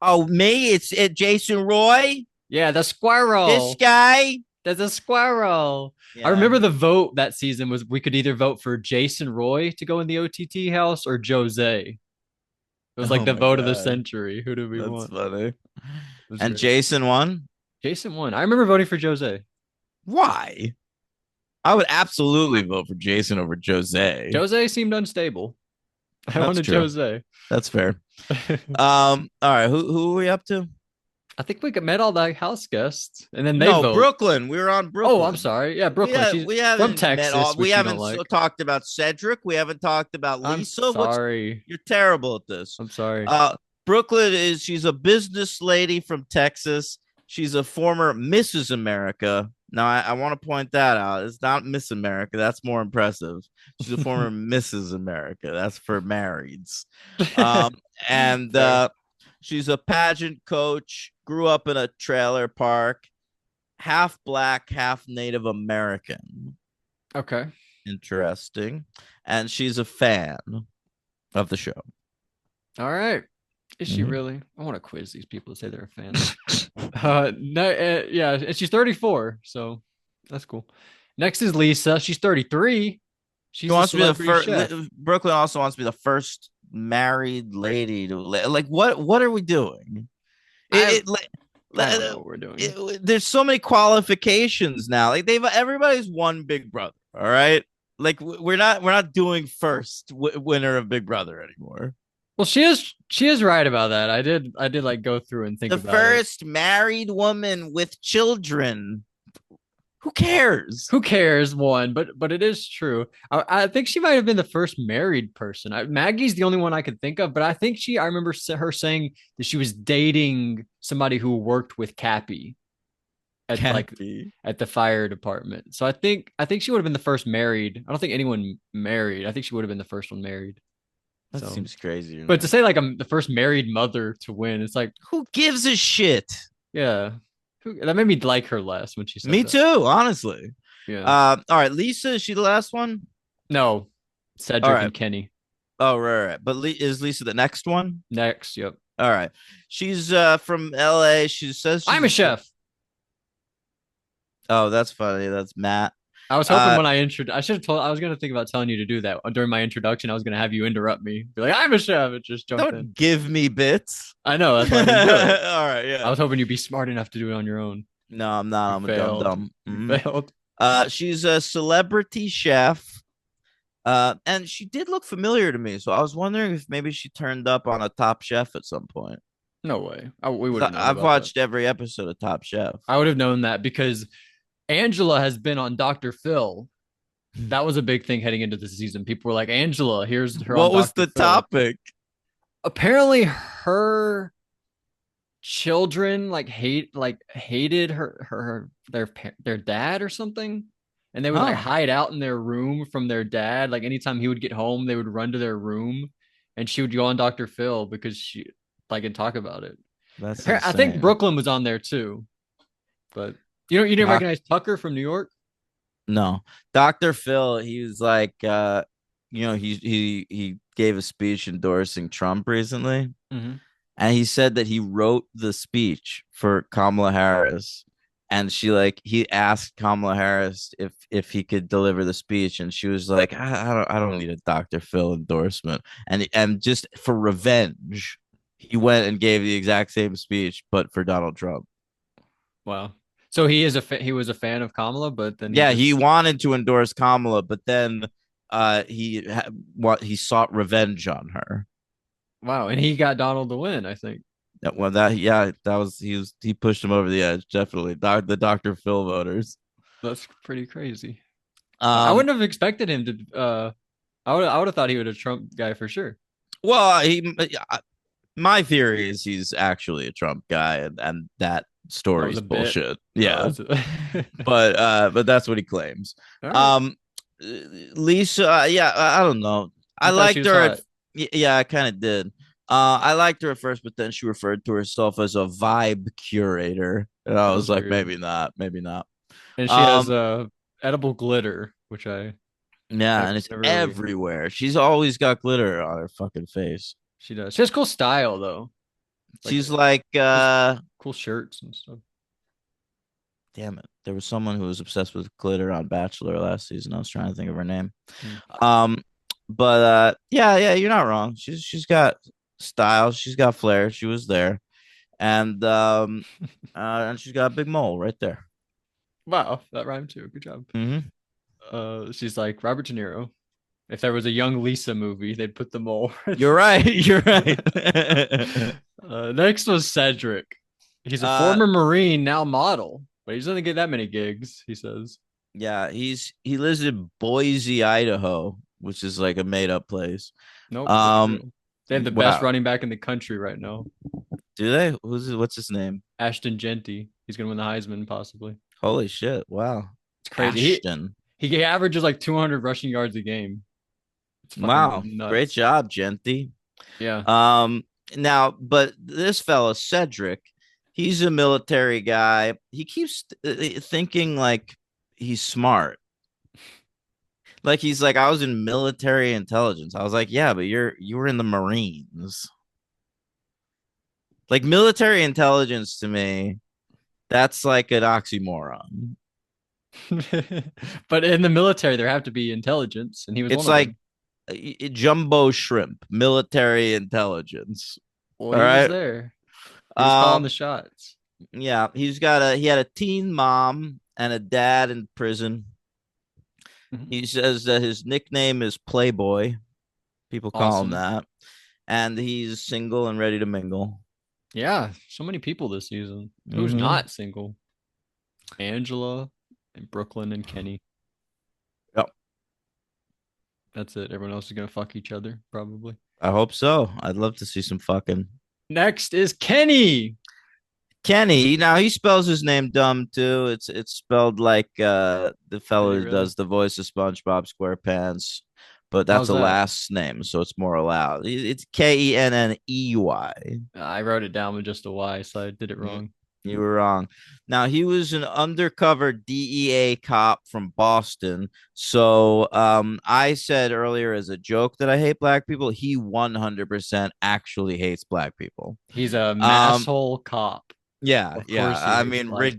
Oh, me? It's Jason Roy? Yeah, the squirrel. This guy? There's a squirrel. Yeah. I remember the vote that season was we could either vote for Jason Roy to go in the OTT house or Jose. It was like Oh the my vote of the God. century. Who do we That's want? funny. It was And great. Jason won? Jason won. I remember voting for Jose. Why? I would absolutely vote for Jason over Jose. Jose seemed unstable. I That's wanted true. Jose. That's fair. All right. Who are we up to? I think we met all the house guests, and then they No, vote. Brooklyn. We were on Brooklyn. Oh, I'm sorry. Yeah, Brooklyn. She's We haven't from Texas. we which you haven't don't like. talked about Cedric. We haven't talked about I'm Lisa. sorry. You're terrible at this. I'm sorry. Brooklyn she's a business lady from Texas. She's a former Mrs. America. Now I want to point that out. It's not Miss America. That's more impressive. She's a former Mrs. America. That's for marrieds. And she's a pageant coach. Grew up in a trailer park. Half black, half Native American. Okay. Interesting. And she's a fan. of the show. All right. Is she Mhm. really? I want to quiz these people to say they're a fan. No, yeah, and she's 34, so that's cool. Next is Lisa. She's 33. She She's a wants to be the celebrity first. chef. Brooklyn also wants to be the first married lady to like. What are we doing? I It, like, I don't know what we're doing. there's so many qualifications now. Like everybody's won Big Brother. All right. Like we're not doing first winner of Big Brother anymore. Well, she is right about that. I did like go through and think The about it. first married woman with children. Who cares? Who cares? One, but it is true. I think she might have been the first married person. Maggie's the only one I could think of, but I remember her saying that she was dating somebody who worked with Cappy at Can't like be. at the fire department. So I think she would have been the first married. I don't think anyone married. I think she would have been the first one married. That So, seems crazy to but to me. say like I'm the first married mother to win, it's like, Who gives a shit? yeah, that made me like her less when she said Me that. too, honestly. Yeah, All right, Lisa, is she the last one? no, All Cedric right. and Kenny Oh, right. But is Lisa the next one? next. Yep, All right. She's from LA. She says I'm she's a a chef. chef. Oh, that's funny. That's Matt. I was hoping Uh, when I should have told. I was gonna think about telling you to do that during my introduction. I was gonna have you interrupt me, be like, "I'm a chef," and just jump in. don't give me bits. I know All that's why I didn't do it. right, I yeah. was hoping you'd be smart enough to do it on your own. No, I'm not. You I'm a dumb failed. dumb. You Mhm. failed. She's a celebrity chef. And she did look familiar to me, so I was wondering if maybe she turned up on a Top Chef at some point. No way. We would 'Cause have known I've about that. watched every episode of Top Chef. I would have known that because Angela has been on Dr. Phil. That was a big thing heading into the season. People were like, Angela, here's her on What was Dr. the Phil. topic? Apparently her children hated their dad or something. And they would like Huh. hide out in their room from their dad. Like anytime he would get home, they would run to their room and she would go on Dr. Phil because she like and talk about it. That's I think insane. Brooklyn was on there too, but you didn't Doc, recognize Tucker from New York? no. Dr. Phil, he was like he gave a speech endorsing Trump recently, Mm-hmm. and he said that he wrote the speech for Kamala Harris. And he asked Kamala Harris if he could deliver the speech, and she was like, I don't need a Dr. Phil endorsement. And just for revenge, he went and gave the exact same speech, but for Donald Trump. Wow. So he was a fan of Kamala, but then he Yeah, he just wanted to endorse Kamala, but then he sought revenge on her. wow, and he got Donald to win, I think. Well, he pushed him over the edge, definitely. The Dr. Phil voters. That's pretty crazy. I Um, wouldn't have expected him to I would have thought he was a Trump guy for sure. well, my theory is he's actually a Trump guy, and that That was story's a bit. bullshit. Oh, Yeah, that's a... but that's what he claims. All right. Um, Lisa, yeah, I don't know. I You thought she liked was her hot. yeah, I kind of did. I liked her at first, but then she referred to herself as a vibe curator, and I That was was like, weird. maybe not, maybe not. And she has Um, edible glitter, which I yeah, never, and it's never really. everywhere. She's always got glitter on her fucking face. She does. She has cool style though. Like She's like, cool, cool shirts and stuff. damn it. There was someone who was obsessed with glitter on Bachelor last season. I was trying to think of her name. Hmm. Um, but yeah, you're not wrong. She's got style. She's got flair. She was there, and she's got a big mole right there. Wow, that rhymed too. Good job. Mm-hmm. She's like Robert De Niro. If there was a young Lisa movie, they'd put them all. You're right. You're right. Next was Cedric. He's a uh, former Marine, now model, but he doesn't get that many gigs, he says. yeah, he lives in Boise, Idaho, which is like a made up place. Nope, that's Um, true. They have the best wow. running back in the country right now. Do they? What's his name? Ashton Genty. He's gonna win the Heisman possibly. Holy shit! Wow, It's crazy. Ashton. He averages like 200 rushing yards a game. It's fucking Wow, great nuts. job, Genty. Yeah. Now, but this fella Cedric, he's a military guy. He keeps thinking like he's smart. Like he's like, I was in military intelligence. I was like, yeah, but you were in the Marines. Like military intelligence to me, that's like an oxymoron. But in the military, there have to be intelligence, and he was one It's of like them. jumbo shrimp, military intelligence. Well, All he was right. there. He was calling Um, the shots. yeah, he had a teen mom and a dad in prison. Mhm. He says that his nickname is Playboy. People call him Awesome. that. And he's single and ready to mingle. Yeah, so many people this season. Who's Mm-hmm. not single? Angela and Brooklyn and Kenny. Yep. That's it. Everyone else is gonna fuck each other, probably. I hope so. I'd love to see some fucking Next is Kenny. Kenny. Now he spells his name dumb too. It's spelled like the Did fellow he who really? does the voice of SpongeBob SquarePants, but that's How's a that? last name, so it's more allowed. It's Kenney. I wrote it down with just a Y, so I did it Mm, wrong. you were wrong. Now he was an undercover DEA cop from Boston. So I said earlier as a joke that I hate black people. He 100% actually hates black people. He's a Um, masshole cop. yeah, Of yeah. course he I hates mean, black people.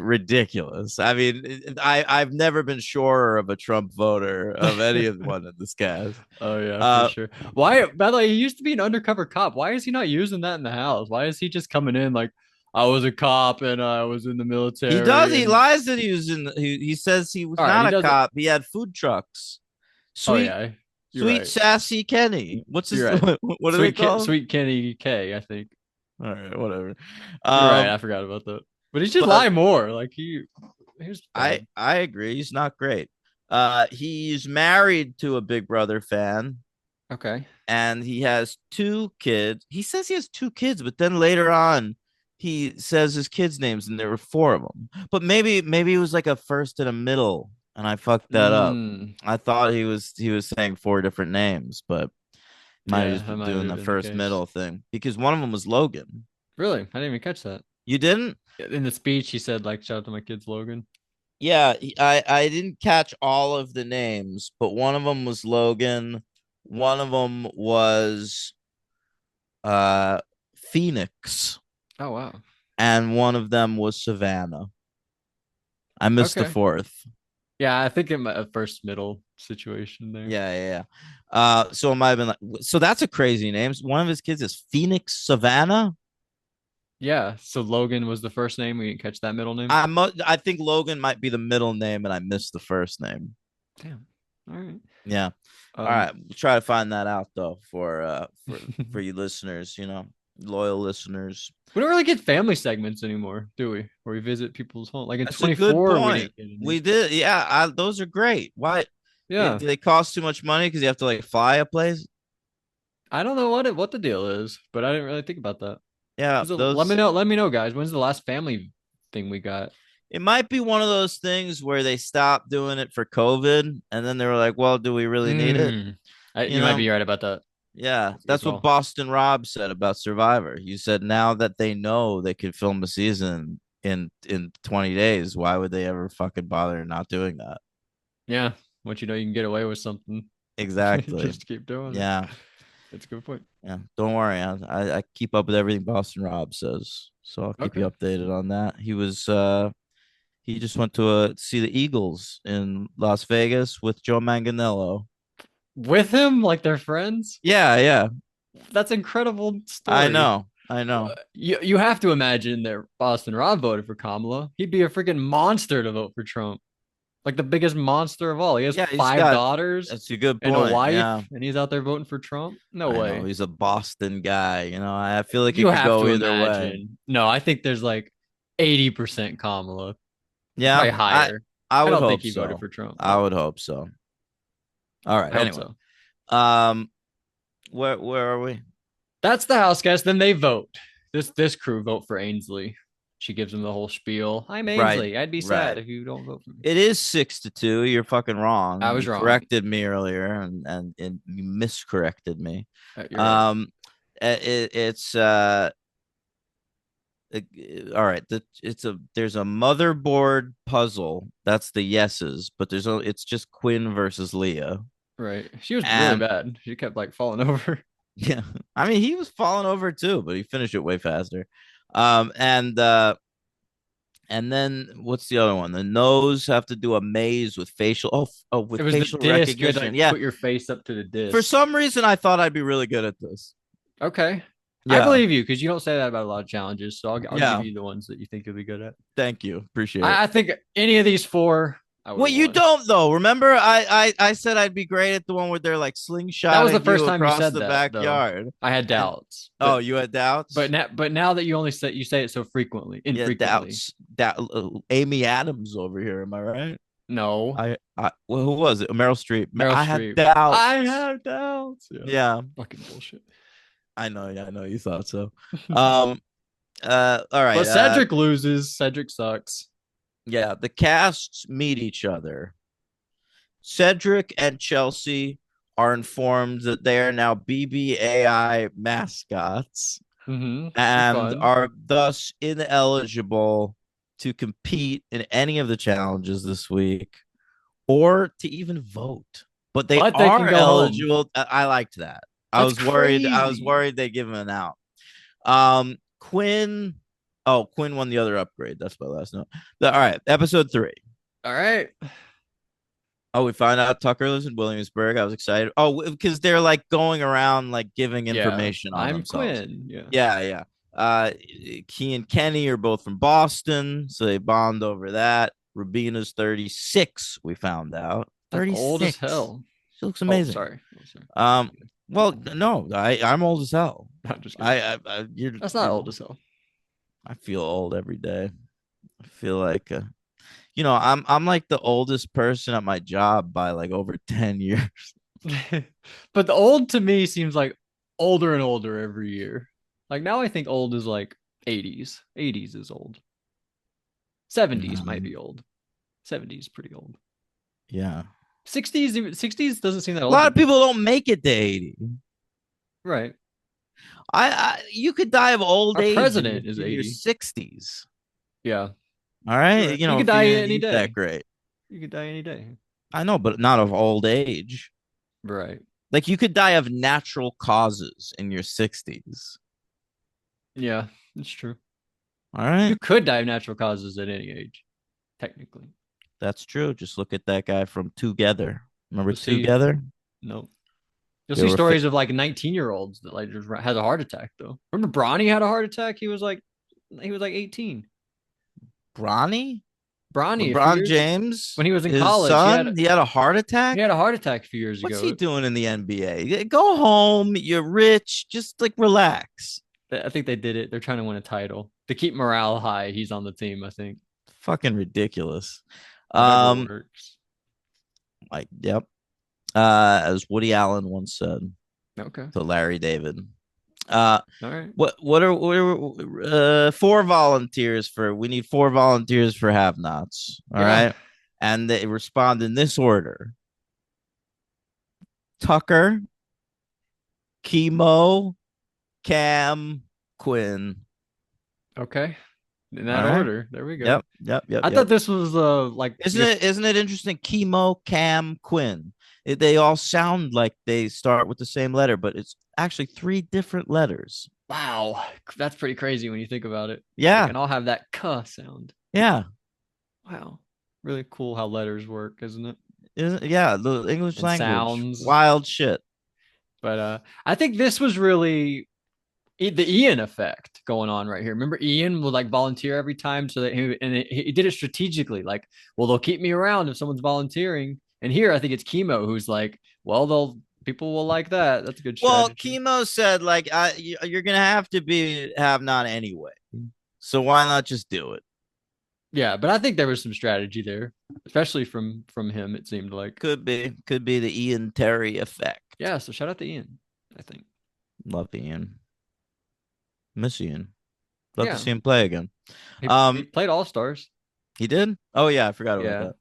ridiculous. I mean, I've never been surer of a Trump voter of anyone in this cast. Oh yeah, for Uh, sure. Why, by the way, he used to be an undercover cop. Why is he not using that in the house? Why is he just coming in like I was a cop and I was in the he does. military He and lies that he was in. He says he was all right, not he a does it. cop. He had food trucks. Oh Sweet, yeah, you're sweet, right. sassy Kenny. What's You're his? right. What do they call him? Sweet Kenny K, I think. All right, whatever. You're right. Um, I forgot about that. But he should but lie more. Like he's I bad. I agree. He's not great. He's married to a Big Brother fan, Okay. and he has two kids. He says he has two kids, but then later on, he says his kids' names, and there were four of them. But maybe it was like a first and a middle, and I fucked that up. Mm, I thought he was saying four different names, but might have yeah, just that been might doing have the been the first case. middle thing because one of them was Logan. Really? I didn't even catch that. You didn't? In the speech, he said like, "Shout out to my kids, Logan." Yeah, I didn't catch all of the names, but one of them was Logan, one of them was uh Phoenix, Oh wow. and one of them was Savannah. I missed the Okay. fourth. Yeah, I think in my first middle situation there. Yeah. So it might have been like, so that's a crazy name. One of his kids is Phoenix Savannah. Yeah. So Logan was the first name. We didn't catch that middle name. I think Logan might be the middle name, and I missed the first name. Damn. All right. Yeah. All Um, right. We'll try to find that out though for you listeners, loyal listeners. we don't really get family segments anymore, do we? Where we visit people's home. Like in That's a good 24, we point. didn't get any. We did. Yeah, those are great. Why Yeah. do they cost too much money because you have to like fly a place? I don't know what the deal is, but I didn't really think about that. Yeah, Let me those know. Let me know, guys. When's the last family thing we got? it might be one of those things where they stopped doing it for COVID and then they were like, well, do we really need it? Mm. You You might know? be right about that. Yeah, That's a good that's what call. Boston Rob said about Survivor. He said now that they know they could film a season in 20 days, why would they ever fucking bother not doing that? Yeah. Once you know you can get away with something, Exactly. just keep doing it. Yeah. That's a good point. Yeah. Don't worry. I keep up with everything Boston Rob says. So I'll keep Okay. you updated on that. He just went to see the Eagles in Las Vegas with Joe Manganiello. With him, like they're friends. Yeah. That's incredible I story. know. I know. You have to imagine that Boston Rob voted for Kamala. He'd be a freaking monster to vote for Trump. Like the biggest monster of all. He has Yeah, he's five got daughters that's a good and a point. wife, Yeah. and he's out there voting for Trump. No I know. way. He's a Boston guy. I feel like You it could have go to either way. imagine. No, I think there's like 80% Kamala, Yeah, probably I higher. I I would don't think hope he voted so. for Trump, I but would hope so. All right. I hope Anyway, so. um, where are we? That's the house guest. Then they vote. This crew vote for Ainsley. She gives him the whole spiel. I'm Right, Ainsley. I'd be sad right. if you don't vote for me. It is 6-2. You're fucking I wrong. was You wrong. corrected me earlier, and you miscorrected me. You're right. Um, it's all right, there's a motherboard puzzle. That's the yeses, but it's just Quinn versus Leah. Right. She was really And bad. She kept like falling over. yeah, I mean he was falling over too, but he finished it way faster. And then what's the other one? The nose have to do a maze with It with was the facial disc. You had to recognition. like Yeah. put your face up to the For disc. some reason I thought I'd be really good at this. Okay. I Yeah. believe you because you don't say that about a lot of challenges. So I'll give Yeah. you the ones that you think you'll be good at. Thank you. Appreciate it. I think any of these four, I would Well, have you won. don't though. Remember, I said I'd be great at the one where they're like That was the slingshotting first you time you across said the that, though. backyard. I had And doubts, oh, you had doubts? but now that you only say you say it so frequently, Yeah, infrequently. doubts. Doubt. Amy Adams over here. Am I right? No, Well, who was it? Meryl Streep. Meryl I had Streep. I doubts. have doubts. Yeah, Yeah, fucking bullshit. I know. Yeah, I know. You thought so. Um. All right. But Cedric loses. Cedric sucks. Yeah. The casts meet each other. Cedric and Chelsea are informed that they are now BBAI mascots and Fun. are thus ineligible to compete in any of the challenges this week or to even vote. But they But they can are go home. eligible. I liked that. I That's was worried. I was crazy. worried they give him an out. Quinn. Oh, Quinn won the other upgrade. That's my last note. All right, episode 3. All right. Oh, we found out Tucker lives in Williamsburg. I was excited. Oh, because they're like going around like giving Yeah, information on I'm themselves. Quinn. Yeah. Yeah, yeah. Key and Kenny are both from Boston, so they bond over that. Rubina's 36, we found out. That's old as 36. hell. She looks Oh, amazing. sorry. Oh, sorry. Um, well, no, I'm old as hell. I'm just kidding. That's not old as hell. I feel old every day. I feel like I'm like the oldest person at my job by like over 10 years. But the old to me seems like older and older every year. Like now I think old is like 80s. 80s is old. 70s might be old. 70s pretty old. Yeah. 60s doesn't seem that A old lot to of me. people don't make it to 80. Right. You could die of old Our age president is in your 80. 60s. Yeah. All right. Right. You You know, could if you die didn't any eat that day. great. You could die any day. I know, but not of old age. Right. Like you could die of natural causes in your 60s. Yeah, it's true. All right. You could die of natural causes at any age, technically. That's true. Just look at that guy from Together. Remember You'll see. Together? No. You'll They see were stories of like 19-year-olds that like just had a heart attack though. Remember Bronny had a heart attack? He was like 18. Bronny? Bronny a few LeBron years James, when he was in his college, son, he had a heart he attack. had a heart attack a few years What's ago. he doing in the NBA? Go home. You're rich. Just like relax. I think they did it. They're trying to win a title. To keep morale high, he's on the team, I think. Fucking ridiculous. Whatever Um, works. like, yep. As Woody Allen once said Okay. to Larry David. All right. What are 4 volunteers for? We need 4 volunteers for have-nots. All Yeah. right, and they respond in this order: Tucker, Chemo, Cam, Quinn. Okay. In that All right. order. There we go. Yep. I thought this was like Isn't it interesting? Chemo, Cam, Quinn. They all sound like they start with the same letter, but it's actually 3 different letters. wow, that's pretty crazy when you think about it. Yeah, And I'll have that "k" sound. yeah. Wow. Really cool how letters work, isn't it? Yeah, the English And language. sounds. Wild shit. But I think this was really the Ian effect going on right here. Remember, Ian would like volunteer every time, so that he did it strategically. Like, well, they'll keep me around if someone's volunteering. And here, I think it's Chemo who's like, well, people will like that. That's a good Well, strategy. Chemo said like you're gonna have to have not anyway. So why not just do it? Yeah, but I think there was some strategy there, especially from him. It seemed like. Could be the Ian Terry effect. Yeah, so shout out to Ian. I think. Love Ian. Miss Ian. Love Yeah. to see him play again. He played All Stars. He did? Oh yeah, I forgot about Yeah.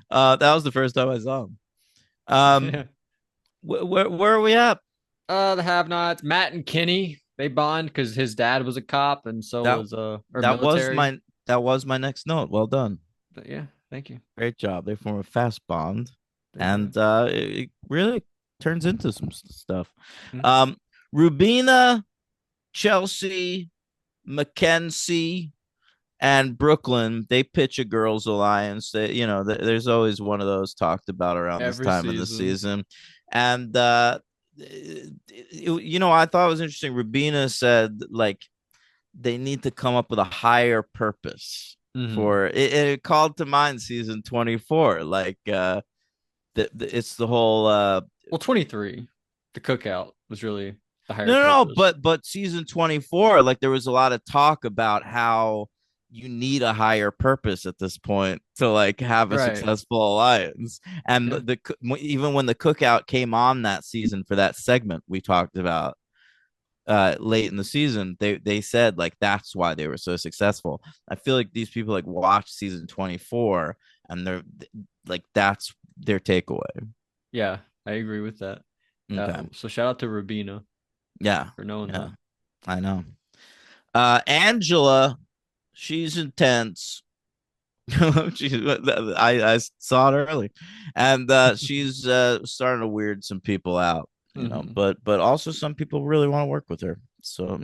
that. That was the first time I saw him. Yeah. Where are we at? The have-nots, Matt and Kenny. they bond because his dad was a cop and so That was or that was military. my next note. Well done. But yeah, thank you. Great job. They form a fast bond, They do. and it really turns into some stuff. Mhm. Um, Rubina, Chelsea, Mackenzie, and Brooklyn, they pitch a girls' alliance. There's always one of those talked about around this Every time in the season. season, and I thought it was interesting. Rubina said like they need to come up with a higher purpose Hmm. for it. It called to mind season 24, like it's the whole Well, 23, the cookout was really the higher no, purpose. but season 24, like there was a lot of talk about how you need a higher purpose at this point to like have a Right. successful alliance. And Yeah. even when the cookout came on that season for that segment we talked about late in the season, they said like that's why they were so successful. I feel like these people like watch season 24 and they're like that's their takeaway. Yeah, I agree with that. Okay. So shout out to Rubina Yeah. for knowing Yeah. that. I know. Angela, she's intense. I saw it early, and she's starting to weird some people out, Hmm. but also some people really want to work with her. So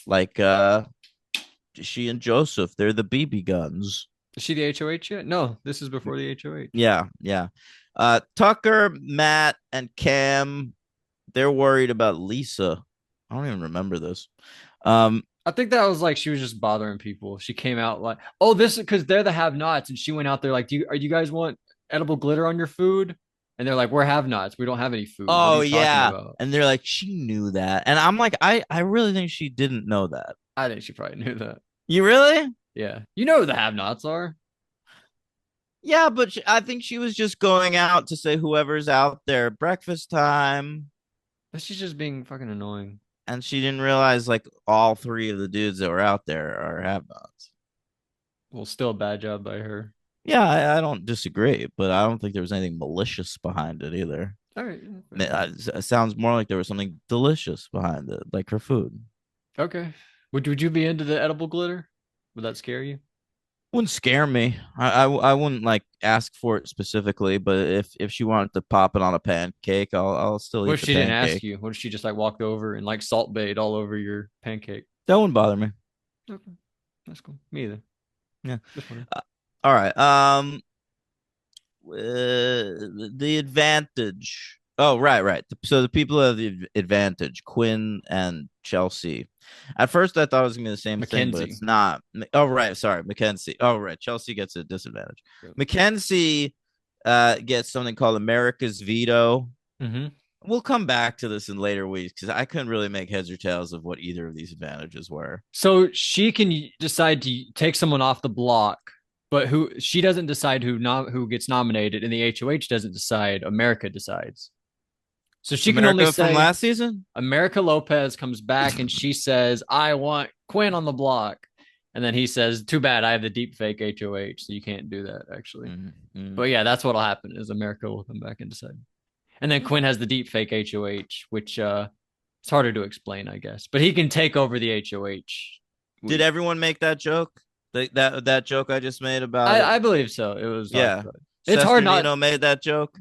like she and Joseph, they're the BB guns. Is she the HOH yet? No, this is before the HOH. Yeah, yeah. Tucker, Matt, and Cam, they're worried about Lisa. I don't even remember this. Um, I think that was like she was just bothering people. She came out like, "Oh, this because they're the have-nots," and she went out there like, "Do you guys want edible glitter on your food?" And they're like, "We're have-nots. We don't have any food. What are oh you talking yeah, about?" and they're like, she knew that, and I'm like, I really think she didn't know that. I think she probably knew that. You really? Yeah, you know who the have-nots are. Yeah, but I think she was just going out to say whoever's out there breakfast time, But she's just being fucking annoying. and she didn't realize like all three of the dudes that were out there are have-nots. Well, still a bad job by her. Yeah, I don't disagree, but I don't think there was anything malicious behind it either. All right, yeah, fair enough. It sounds more like there was something delicious behind it, like her food. Okay. Would you be into the edible glitter? Would that scare you? Wouldn't scare me. I wouldn't like ask for it specifically, but if she wanted to pop it on a pancake, I'll still What eat if the she didn't ask pancake. you? What if she just like walked over and like salt baked all over your pancake? That wouldn't bother me. Okay, that's cool. Me either. Yeah. Just wondering. All right. The advantage. Oh, right. So the people who have the advantage, Quinn and Chelsea. At first, I thought it was gonna be the same thing, but Mackenzie. it's not. Oh, right. Sorry, Mackenzie. Oh, right. Chelsea gets a disadvantage. Mackenzie gets something called America's veto. Mm-hmm. We'll come back to this in later weeks because I couldn't really make heads or tails of what either of these advantages were. So she can decide to take someone off the block, but who she doesn't decide who gets nominated, and the HOH doesn't decide. America decides. So she can only America from say last season. America Lopez comes back and she says, "I want Quinn on the block," and then he says, "Too bad, I have the deep fake HOH, so you can't do that actually." Mm-hmm. But yeah, that's what'll happen is America will come back and decide. And then Quinn has the deep fake HOH, which it's harder to explain, I guess. But he can take over the HOH. Did everyone make that joke? That joke I just made about it? I believe so. It was talked Yeah. about. It's hard not. Sesternino made that joke.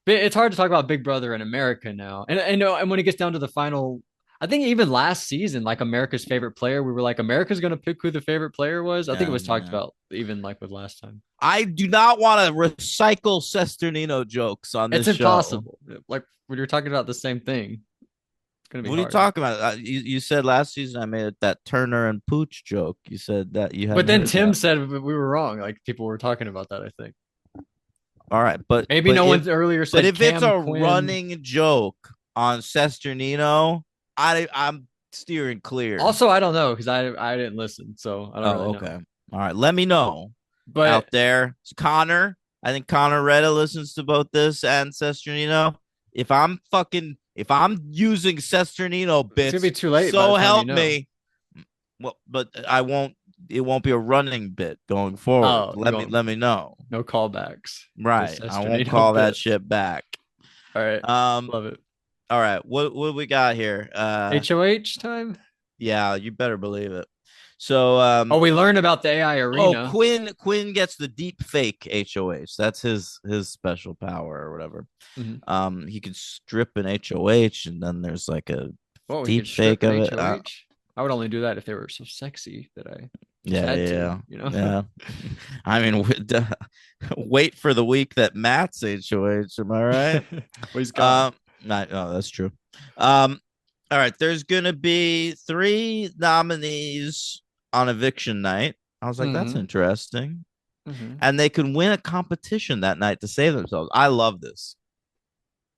It's hard to talk about Big Brother in America now, and when it gets down to the final, I think even last season, like America's favorite player, we were like America's gonna pick who the favorite player was. I think it Yeah, was talked yeah. about even like with last time. I do not want to recycle Sesternino jokes on It's this show. impossible. Like when you're talking about the same thing, it's gonna be What are you hard. talking about? You said last season I made that Turner and Pooch joke. You said that you But hadn't then heard Tim that. said we were wrong. Like people were talking about that. I think All right, but maybe but no if one earlier but said if it's Cam a Quinn. running joke on Sesternino, I'm steering clear. Also, I don't know because I didn't listen, so I don't really Oh, know. okay. All right. Let me know But out there. It's Connor. I think Connor Retta listens to both this and Sesternino. If I'm using Sesternino it's gonna be bits, too late by the so time you help know. me. Well, but I won't. It won't be a running bit going forward. Oh, you Let me won't. let me know. No callballbacks. The Right. I won't Sesternino call that bit. shit back. All right. Um. Love it. All right, what we got here? HOH time? Yeah, you better believe it. So Oh, we learned about the AI oh, arena. Quinn gets the deep fake HOH. That's his special power or whatever. Mhm. He can strip an HOH, and then there's like a Whoa, he deep could strip fake an of it. HOH. I would only do that if they were so sexy that I just Yeah, had to, yeah, you know? yeah. I mean, wait for the week that Matt's HOH. Am I right? Well, he's gone. No, that's true. Um, all right. There's gonna be three nominees on eviction night. I was like, that's Hmm. interesting, Hmm. and they can win a competition that night to save themselves. I love this.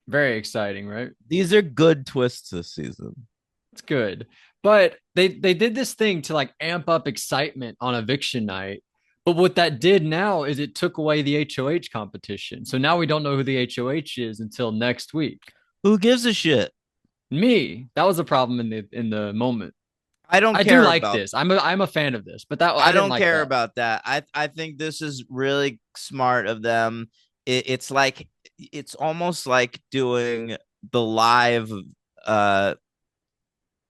Very exciting, right? These are good twists this season. It's good. But they did this thing to like amp up excitement on eviction night. But what that did now is it took away the HOH competition. So now we don't know who the HOH is until next week. Who gives a shit? Me, that was a problem in the moment. I don't I do care like about this. I'm a fan of this, but that I I didn't don't like care that. about that. I think this is really smart of them. It's like it's almost like doing the live uh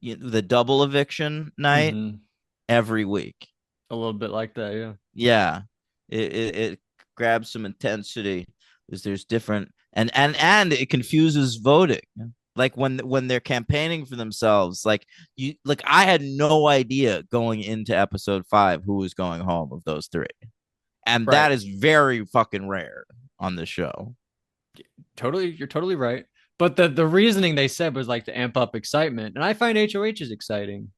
the double eviction night Hmm. every week. A little bit like that, yeah. Yeah. It grabs some intensity because there's different and it confuses voting. Like when they're campaigning for themselves, like you like I had no idea going into episode 5 who was going home of those three. And Right. that is very fucking rare on the show. Totally, you're totally right. But the reasoning they said was like to amp up excitement, and I find HOH is exciting.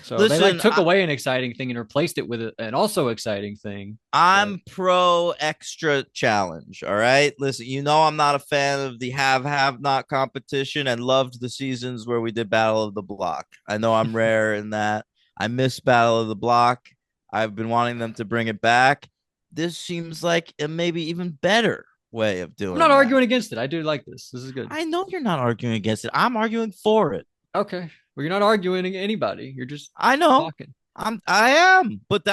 So they like Listen, took away an exciting thing and replaced it with an also exciting thing. But I'm pro extra challenge. All right. Listen, I'm not a fan of the have not competition and loved the seasons where we did Battle of the Block. I know I'm rare in that. I miss Battle of the Block. I've been wanting them to bring it back. This seems like a maybe even better way of I'm not doing that. arguing against it. I do like this. This is good. I know you're not arguing against it. I'm arguing for it. Okay. Well, you're not arguing anybody. You're just I know. talking. I am, but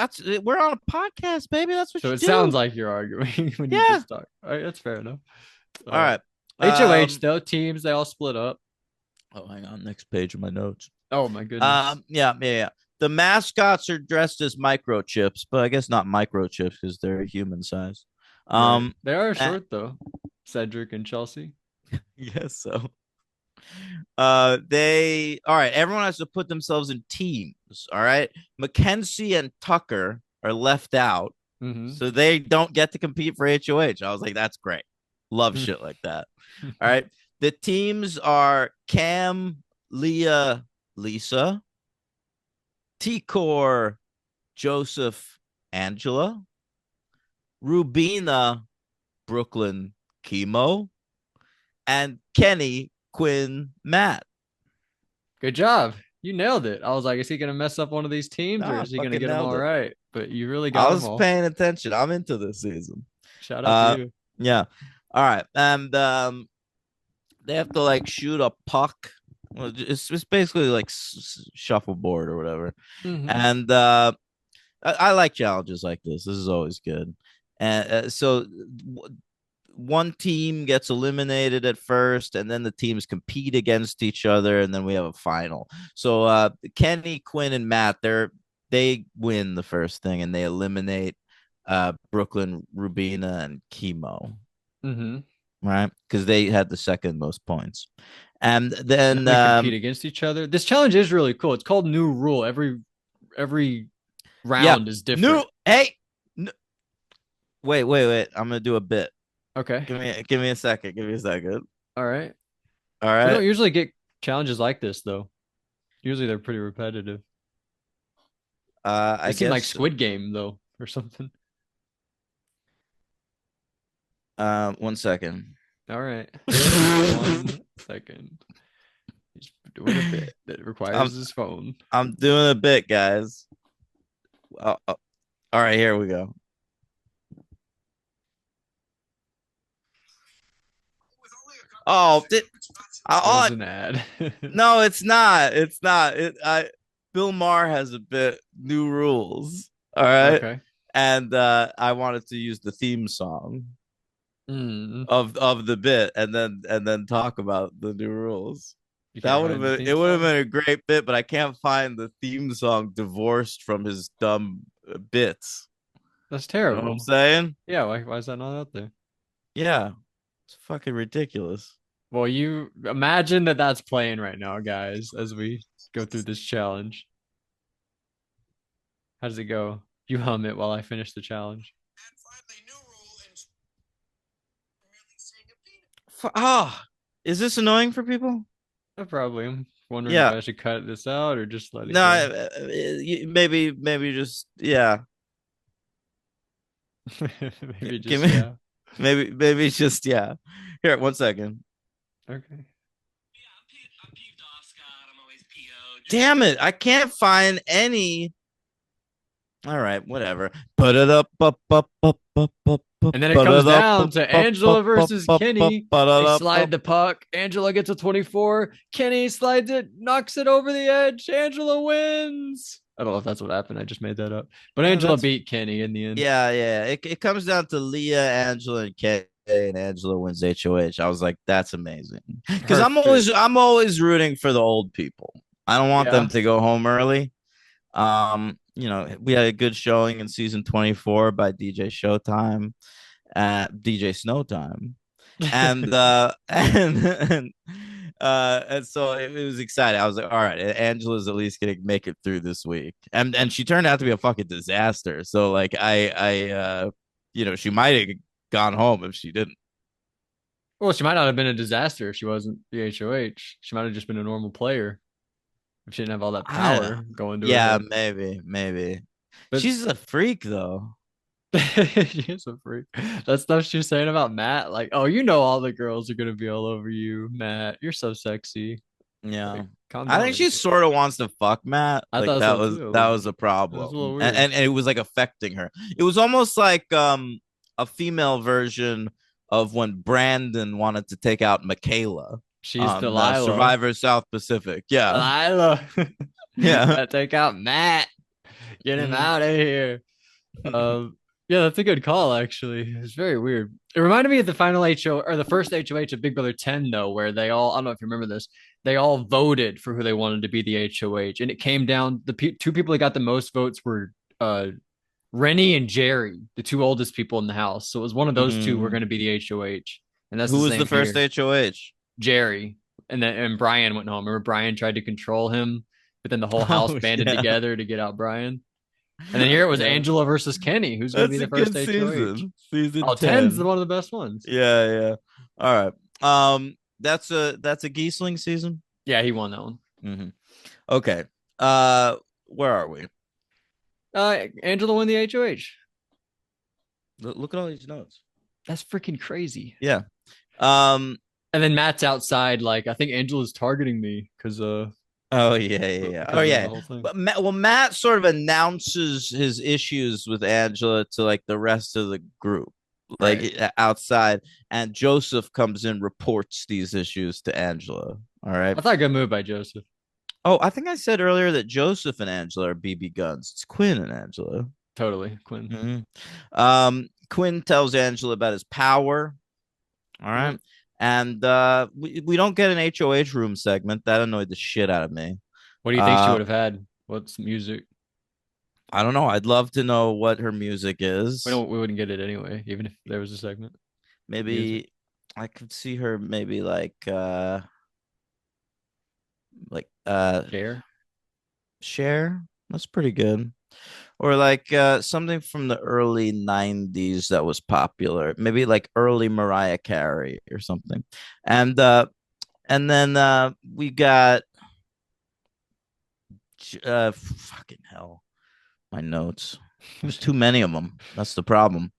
we're on a podcast, baby. That's what So you it sounds do. like you're arguing when you Yeah. just talk. All right, that's fair enough. All right. HOH Um. though, teams they all split up. Oh, hang on. Next page of my notes. Oh my goodness. Yeah, yeah, yeah. The mascots are dressed as microchips, but I guess not microchips because they're human size. Right. Um. They are uh, short though. Cedric and Chelsea. yes. So. They. All right. Everyone has to put themselves in teams. All right. Mackenzie and Tucker are left out, Mm-hmm. so they don't get to compete for HOH. I was like, that's great. Love shit like that. All right. The teams are Cam, Leah, Lisa, T-Core, Joseph, Angela, Rubina, Brooklyn, Chemo, and Kenny, Quinn, Matt. Good job. You nailed it. I was like, is he gonna mess up one of these teams or Ah, I is he gonna fucking get them nailed all it. right? But you really got I them was all. paying attention. I'm into this season. Shout out to Uh, you. yeah. All right. And they have to like shoot a puck. Well, it's basically like shuffleboard or whatever. Mm-hmm. And I like challenges like this. This is always good. And so one team gets eliminated at first, and then the teams compete against each other, and then we have a final. So Kenny, Quinn, and Matt, they win the first thing, and they eliminate Brooklyn, Rubina, and Chemo, Mm-hmm. right? Because they had the second most points. And And then then we compete against each other. This challenge is really cool. It's called New Rule. Every yeah, round is new different. hey, wait. I'm gonna do a bit. Okay. Give me a second. Give me a second. All right. All We right. don't usually get challenges like this though. Usually they're pretty repetitive. They I seem like guess Squid Game though, or something. 1 second. All right. 1 second. He's doing a bit that I'm requires his phone. I'm doing a bit, guys. All right, here we go. Oh, It was oh, an ad. no, it's not. It's not. Bill Maher has a bit new rules. All right, Okay. and I wanted to use the theme song. Mm, of the bit, and then talk about the new rules. you That can't would have find the been it theme would have song. been a great bit, but I can't find the theme song divorced from his dumb bits. That's You know what I'm terrible. saying? Yeah, why is that not out there? Yeah, it's fucking ridiculous. Well, you imagine that that's playing right now, guys, as we go through this challenge. How does it go? You hum it while I finish the challenge. Is this annoying for people? I probably am wondering if Yeah. I should cut this out or just let it No, go. maybe just yeah. Maybe Give just me yeah. maybe just yeah. Here, 1 second. Okay. Damn it! I can't find any. All right, whatever. Put it up, up, up, up, up, up, up. And then it Put comes it up, down up, to up, up, Angela up, versus up, up. Kenny. Put it They up, slide up. the puck. Angela gets a 24. Kenny slides it, knocks it over the edge. Angela wins. I don't know if that's what happened. I just made that up. But Angela That's beat Kenny in the end. yeah, yeah. It comes down to Leah, Angela, and Kay, and Angela wins HOH. I was like, that's amazing because Perfect. I'm always rooting for the old people. I don't want them Yeah. to go home early. We had a good showing in season 24 by DJ Showtime at DJ Snowtime. And and so it was exciting. I was like, all right, Angela's at least gonna make it through this week. And she turned out to be a fucking disaster. So like she might have gone home if she didn't. Well, she might not have been a disaster if she wasn't the HOH. She might have just been a normal player if she didn't have all that I don't know. power going to her Yeah, head. maybe. But She's a freak though. she is a freak. That stuff she was saying about Matt, like, oh, you know, all the girls are gonna be all over you, Matt. You're so sexy. Yeah. Like, calm I down, think she Angela. sort of wants to fuck Matt. I Like thought so too, a that little was bit. a It was a problem. little And, weird. and it was like affecting her. It was almost like a female version of when Brandon wanted to take out Michaela She's on the Delilah. Survivor South Pacific. Yeah. Delilah. Yeah. Gotta take out Matt. Get him Mhm. out of here. Um, yeah, that's a good call, actually. It's very weird. It reminded me of the final HO or the first HOH of Big Brother 10, though, where they all, I don't know if you remember this, they all voted for who they wanted to be the HOH. And it came down, two people that got the most votes were Rennie and Jerry, the two oldest people in the house. So it was one of those two were Mhm. going to be the HOH. And that's Who the was the same first here. HOH? Jerry. And Brian went home. Remember, Brian tried to control him, but then the whole house Oh banded yeah. together to get out Brian. And then here it was Yeah. Angela versus Kenny. Who's going to be That's a the first good HOH? season. Season Oh, ten's the 10. one of the best ones. Yeah, yeah. All right. That's a Giesling season. Yeah, he won that one. Mm-hmm. Okay. Uh, where are we? Angela won the HOH. Look at all these notes. That's freaking crazy. Yeah. Um. And then Matt's outside, like I think Angela's targeting me because Oh yeah, yeah, yeah. Oh because of the yeah. whole thing. But Matt sort of announces his issues with Angela to like the rest of the group, like Right. outside, and Joseph comes in, reports these issues to Angela. All right. I thought good move by Joseph. Oh, I think I said earlier that Joseph and Angela are BB guns. It's Quinn and Angela. Totally, Quinn. Quinn tells Angela about his power. All Yeah. right. And we don't get an HOH room segment. That annoyed the shit out of me. What do you think she Uh, would have had? What's music? I don't know. I'd love to know what her music We is. don't. We wouldn't get it anyway, even if there was a segment. Music. Maybe I could see her maybe like Share. Cher. That's pretty good. Or like something from the early 90s that was popular. Maybe like early Mariah Carey or something. And then we got fucking hell. My notes. There's too many of them. That's the problem.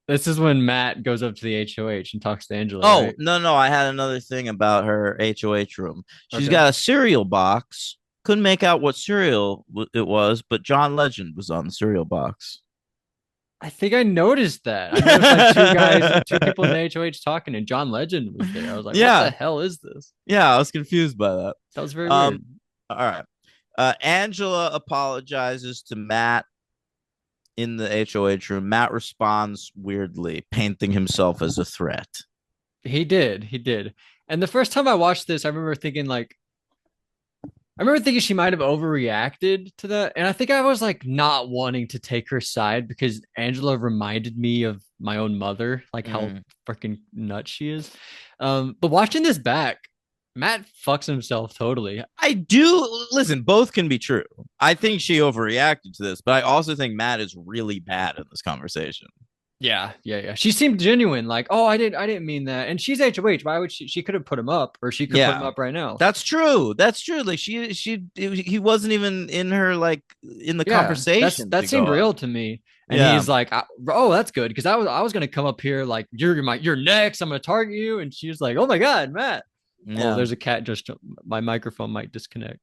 This is when Matt goes up to the HOH and talks to Angela, Oh, right? no. I had another thing about her HOH room. She's Okay. got a cereal box. Couldn't make out what cereal it was, but John Legend was on the cereal box. I think I noticed that. I noticed like two guys, two people in the HOH talking, and John Legend was there. I was like, what the Yeah. hell is this? Yeah, I was confused by that. That was very weird. Um, all right. Angela apologizes to Matt in the HOH room. Matt responds weirdly, painting himself as a threat. He did. And the first time I watched this, I remember thinking she might have overreacted to that. And I think I was like not wanting to take her side because Angela reminded me of my own mother, like how Mm. freaking nuts she is. But watching this back, Matt fucks himself totally. I do listen, both can be true. I think she overreacted to this, but I also think Matt is really bad in this conversation. Yeah. She seemed genuine, like, oh, I didn't mean that. And she's HOH. Why would she could have put him up, or she could put him Yeah. up right now. That's true. That's true. Like he wasn't even in her like in the Yeah, conversation that to go seemed up. real to me. And Yeah. he's like, "Oh, that's good," because I was gonna come up here like you're next. I'm gonna target you. And she was like, "Oh my god, Matt." Oh, Yeah. there's a cat. Just my microphone might disconnect.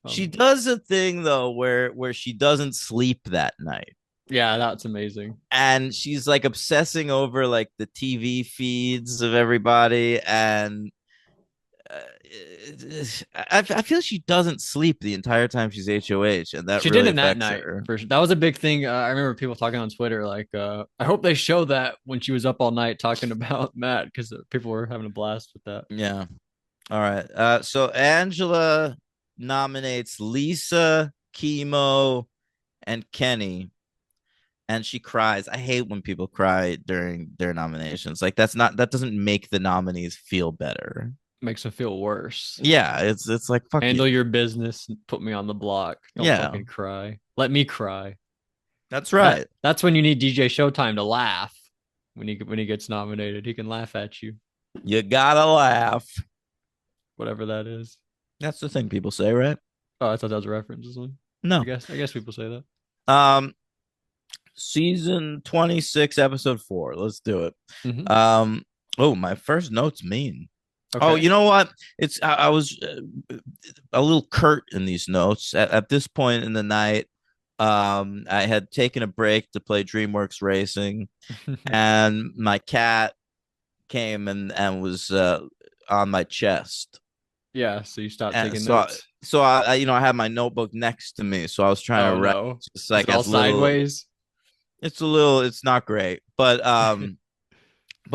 She Um, does a thing though where she doesn't sleep that night. yeah, that's amazing. And she's like obsessing over like the TV feeds of everybody and I feel she doesn't sleep the entire time she's HOH, and that She really did in that affects night her. for sure. That was a big thing. I remember people talking on Twitter like, I hope they show that when she was up all night talking about Matt because people were having a blast with that. Yeah. All right. So Angela nominates Lisa, Chemo, and Kenny, and she cries. I hate when people cry during their nominations. Like that doesn't make the nominees feel better. Makes them feel worse. Yeah, it's like fuck you. Handle your business and put me on the block. Don't Yeah, fucking cry. Let me cry. that's right. That's when you need DJ Showtime to laugh when he gets nominated. He can laugh at you, You gotta laugh. whatever that is. That's the thing people say, right? Oh, I thought that was a reference. This one. No. I guess people say that. Um, season 26, episode 4. Let's do it. Hmm. Oh, my first note's mean. Oh, Okay. you know what? I was a little curt in these notes at this point in the night. I had taken a break to play DreamWorks Racing, and my cat came and was on my chest. Yeah. So you stopped And taking notes. so I you know I had my notebook next to me, so I was trying Oh to write no. just Is like it all as little. sideways? It's not great, but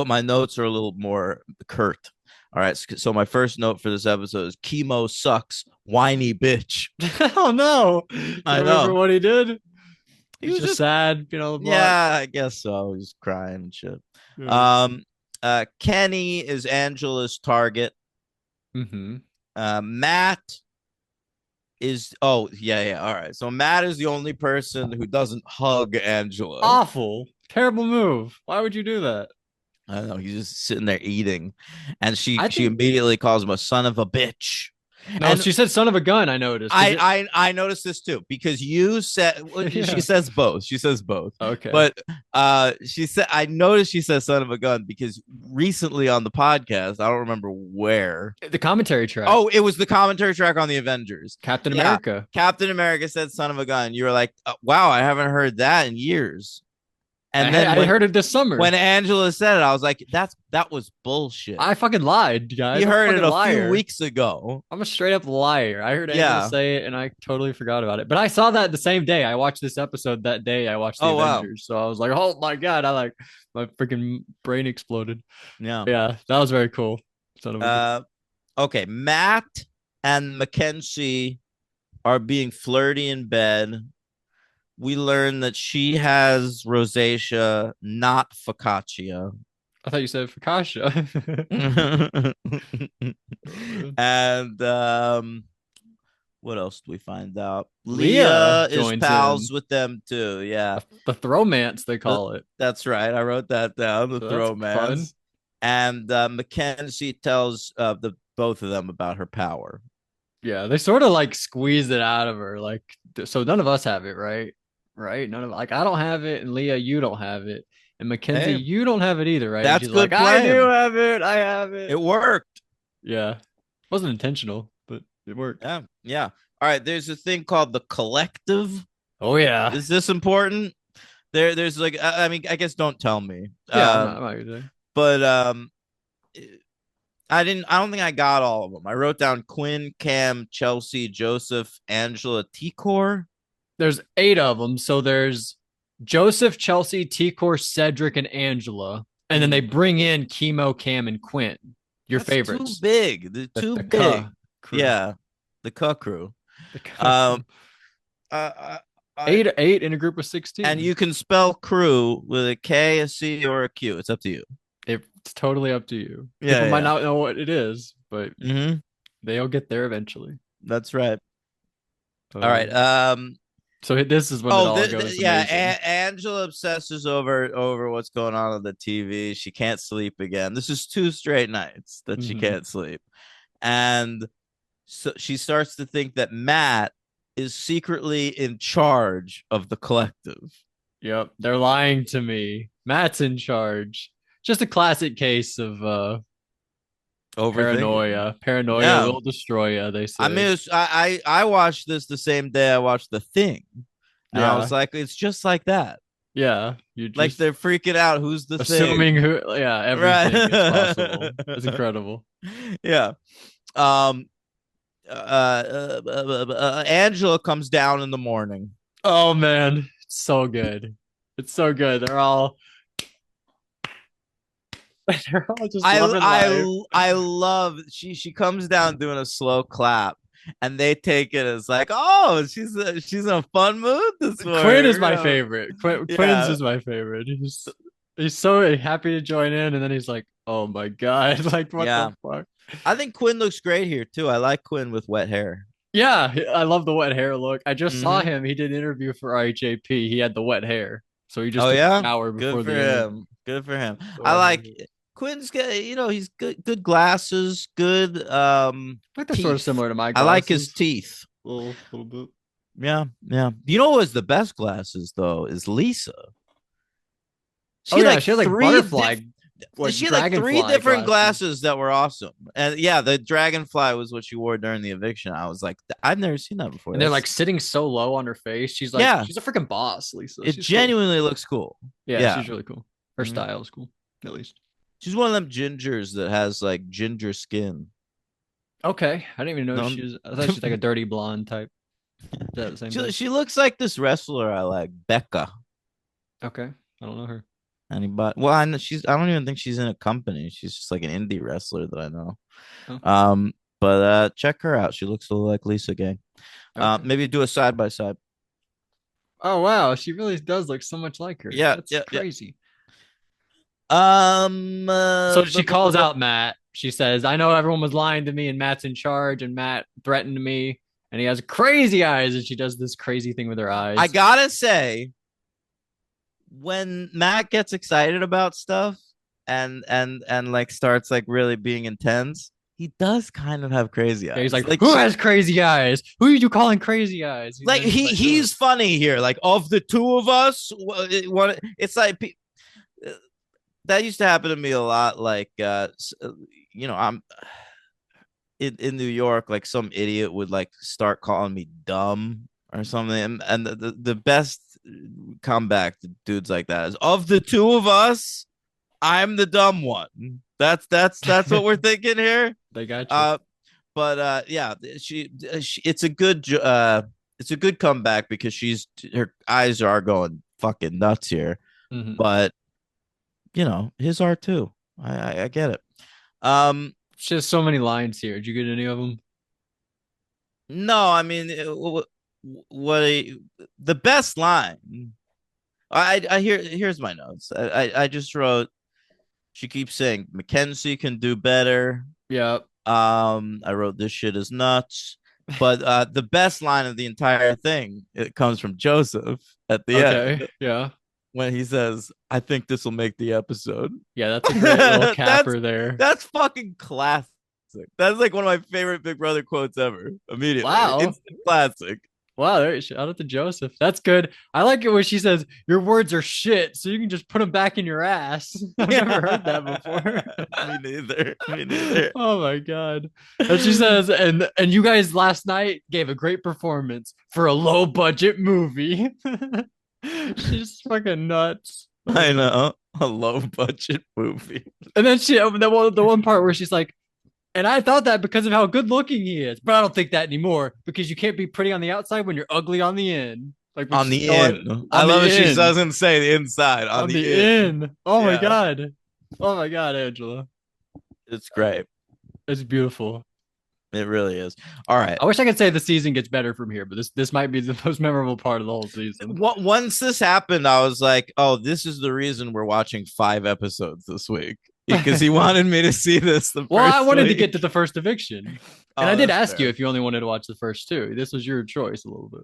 my notes are a little more curt. All right, so my first note for this episode is Chemo sucks, whiny bitch. Oh no. You I remember know. what he did? He He's was just just sad, being on the block. yeah, I guess so. He was crying and shit. Yeah. Um Kenny is Angela's target. Mm-hmm. Matt is oh yeah, all right. So Matt is the only person who doesn't hug Angela. Awful. Terrible move. Why would you do that? I don't know. He's just sitting there eating, and I she think immediately calls him a son of a bitch. no, And she said son of a gun, I noticed. I noticed this too because you said well, she Yeah. says both. She says both. Okay. But she said I noticed she says son of a gun because recently on the podcast, I don't remember where. The commentary track. Oh, it was the commentary track on the Avengers. Captain Yeah. America. Captain America said son of a gun. You were like, wow, I haven't heard that in years. And then I heard it this summer. when Angela said it, I was like, that was bullshit. I fucking lied, guys. You heard it a liar. few weeks ago. I'm a straight up liar. I heard Angela Yeah. say it and I totally forgot about it. But I saw that the same day. I watched this episode that day. I watched the Oh, wow. Avengers. So I was like, oh my God. My freaking brain exploded. Yeah. Yeah, that was very cool. Son of a Okay. Matt and Mackenzie are being flirty in bed. We learn that she has rosacea, not focaccia. I thought you said Fakasha. And what else do we find out? Leah Leah is joins pals in. with them too. Yeah, The throwmance, they call it. that's right. I wrote that down. The So throw that's fun. man. And Mackenzie tells the both of them about her power. Yeah, they sort of like squeezed it out of her. Like, so none of us have it, right? Right? None of like I don't have it, and Leah, you don't have it, and Mackenzie, Hey, you don't have it either, right? that's And she's good like, I do playing. have it. I have it. It worked. Yeah, wasn't intentional, but it worked. Yeah, yeah. All right. There's a thing called the collective. Oh yeah, Is this important? There's like I mean I guess don't tell me. yeah. I'm not gonna say. But I don't think I got all of them. I wrote down Quinn, Cam, Chelsea, Joseph, Angela, Tikor. There's 8 of them, so there's Joseph, Chelsea, T-Core, Cedric, and Angela. And then they Mm, bring in Chemo, Cam, and Quinn. Your that's too favorites. big. They're The too the big. K crew. Yeah, the Cuh crew. The K Um, crew. uh, I, Eight in a group of and 16. you can spell crew with a K, a C, or a Q. It's up to you. It's totally up to you. Yeah, People might yeah. not know what it is, but Mm-hmm. they'll get there eventually. That's right. All right. Um, so this is when it Oh, all goes yeah. amazing. Angela obsesses over what's going on the TV. She can't sleep again. This is 2 straight nights that she Hmm. can't sleep, and so she starts to think that Matt is secretly in charge of the collective. Yep, they're lying to me. Matt's in charge. Just a classic case of Overthinking. paranoia. Paranoia Yeah. will destroy you, they I say. mean, I watched this the same day I watched The Thing, and I was Yeah, like, it's just like that. yeah. You Like just they're freaking out. Who's the thing? assuming who, yeah, Right. everything is possible. It's incredible. Yeah. Um. Angela comes down in the morning. Oh man, it's so good. It's so good. They're all just I loving life. I love she comes down doing a slow clap, and they take it as like, oh, she's in a fun mood this Quinn morning. is my favorite. Quinn's Yeah, is my favorite. He's so happy to join in, and then he's like, "Oh my god, like what the yeah. fuck?" I think Quinn looks great here too. I like Quinn with wet hair. Yeah, I love the wet hair look. I just saw Mm-hmm. him. He did an interview for IJP. He had the wet hair, so he just Oh took a yeah, shower good before for the interview. him. Good for him. The I wet hair. like Quinn's got, he's good glasses, good I think they're sort of teeth. similar to my I like his glasses. teeth. Little bit. Yeah, yeah. You know what was the best glasses though is Lisa. Oh She had yeah, like she had like three butterfly, like she had like three dragonfly different glasses. glasses that were awesome. And yeah, the dragonfly was what she wore during the eviction. I was like, I've never seen that before. And they're like That's sitting so low on her face. yeah, She's a freaking boss, Lisa. it She's cool. genuinely looks cool. Yeah, Yeah. she's really cool. Her Mhm. style is cool, at least. She's one of them gingers that has like ginger skin. Okay, I didn't even know No, she was. I thought she's like a dirty blonde type. Is that the same thing? she looks like this wrestler I like, Becca. Okay, I don't know her. Anybody? Well, I know I don't even think she's in a company. She's just like an indie wrestler that I know. Oh, But check her out. She looks a little like Lisa Gang. okay. Maybe do a side by side. Oh wow, she really does look so much like her. Yeah, That's yeah, yeah. crazy. So she calls But out Matt. She says, "I know everyone was lying to me, and Matt's in charge, and Matt threatened me, and he has crazy eyes." And she does this crazy thing with her I eyes. gotta say, when Matt gets excited about stuff and like starts like really being intense, he does kind of have crazy Yeah, he's eyes. like, Like "Who has crazy eyes? Who are you calling crazy eyes?" And like then he's like, "Ugh." he's funny here. Like of the two of us, what it's like that used to happen to me a lot. Like I'm in New York, like some idiot would like start calling me dumb or something. And the best comeback to dudes like that is of the two of us, I'm the dumb one. That's what we're thinking here. They got you. Uh, but yeah, she it's a good comeback because her eyes are going fucking nuts here. Hmm. But his are too. I get it. Um, She has so many lines here. Did you get any of them? no, I mean, what the best line? I here's my notes. I just wrote. She keeps saying Mackenzie can do better. Yeah. I wrote this shit is nuts. But the best line of the entire thing it comes from Joseph at the Okay. end Yeah. when he says, "I think this will make the episode." Yeah, that's a great little that's capper there. that's fucking classic. That's like one of my favorite Big Brother quotes ever. Immediately, Wow. instant classic. Wow, there, shout out to Joseph. That's good. I like it when she says, "Your words are shit, so you can just put them back in your ass." I've never heard that before. Me neither. Me neither. Oh my god. And she says, and you guys last night gave a great performance for a low budget movie. She's fucking nuts. Oh I my. know, a low budget movie. And then the one part where she's like, and I thought that because of how good looking he is, but I don't think that anymore because you can't be pretty on the outside when you're ugly on the end. Like when On she's the going in. I on love the that she in, doesn't say the inside. On on the the in. in. Oh my Yeah, God. Oh my God, Angela. it's great. It's beautiful. It really is. All right. I wish I could say the season gets better from here, but this might be the most memorable part of the whole season. Once this happened, I was like, "Oh, this is the reason we're watching 5 episodes this week." Because he wanted me to see this the Well, I first wanted to week. get to the first eviction. And I Oh, did that's ask you fair. if you only wanted to watch the first two. This was your choice a little bit.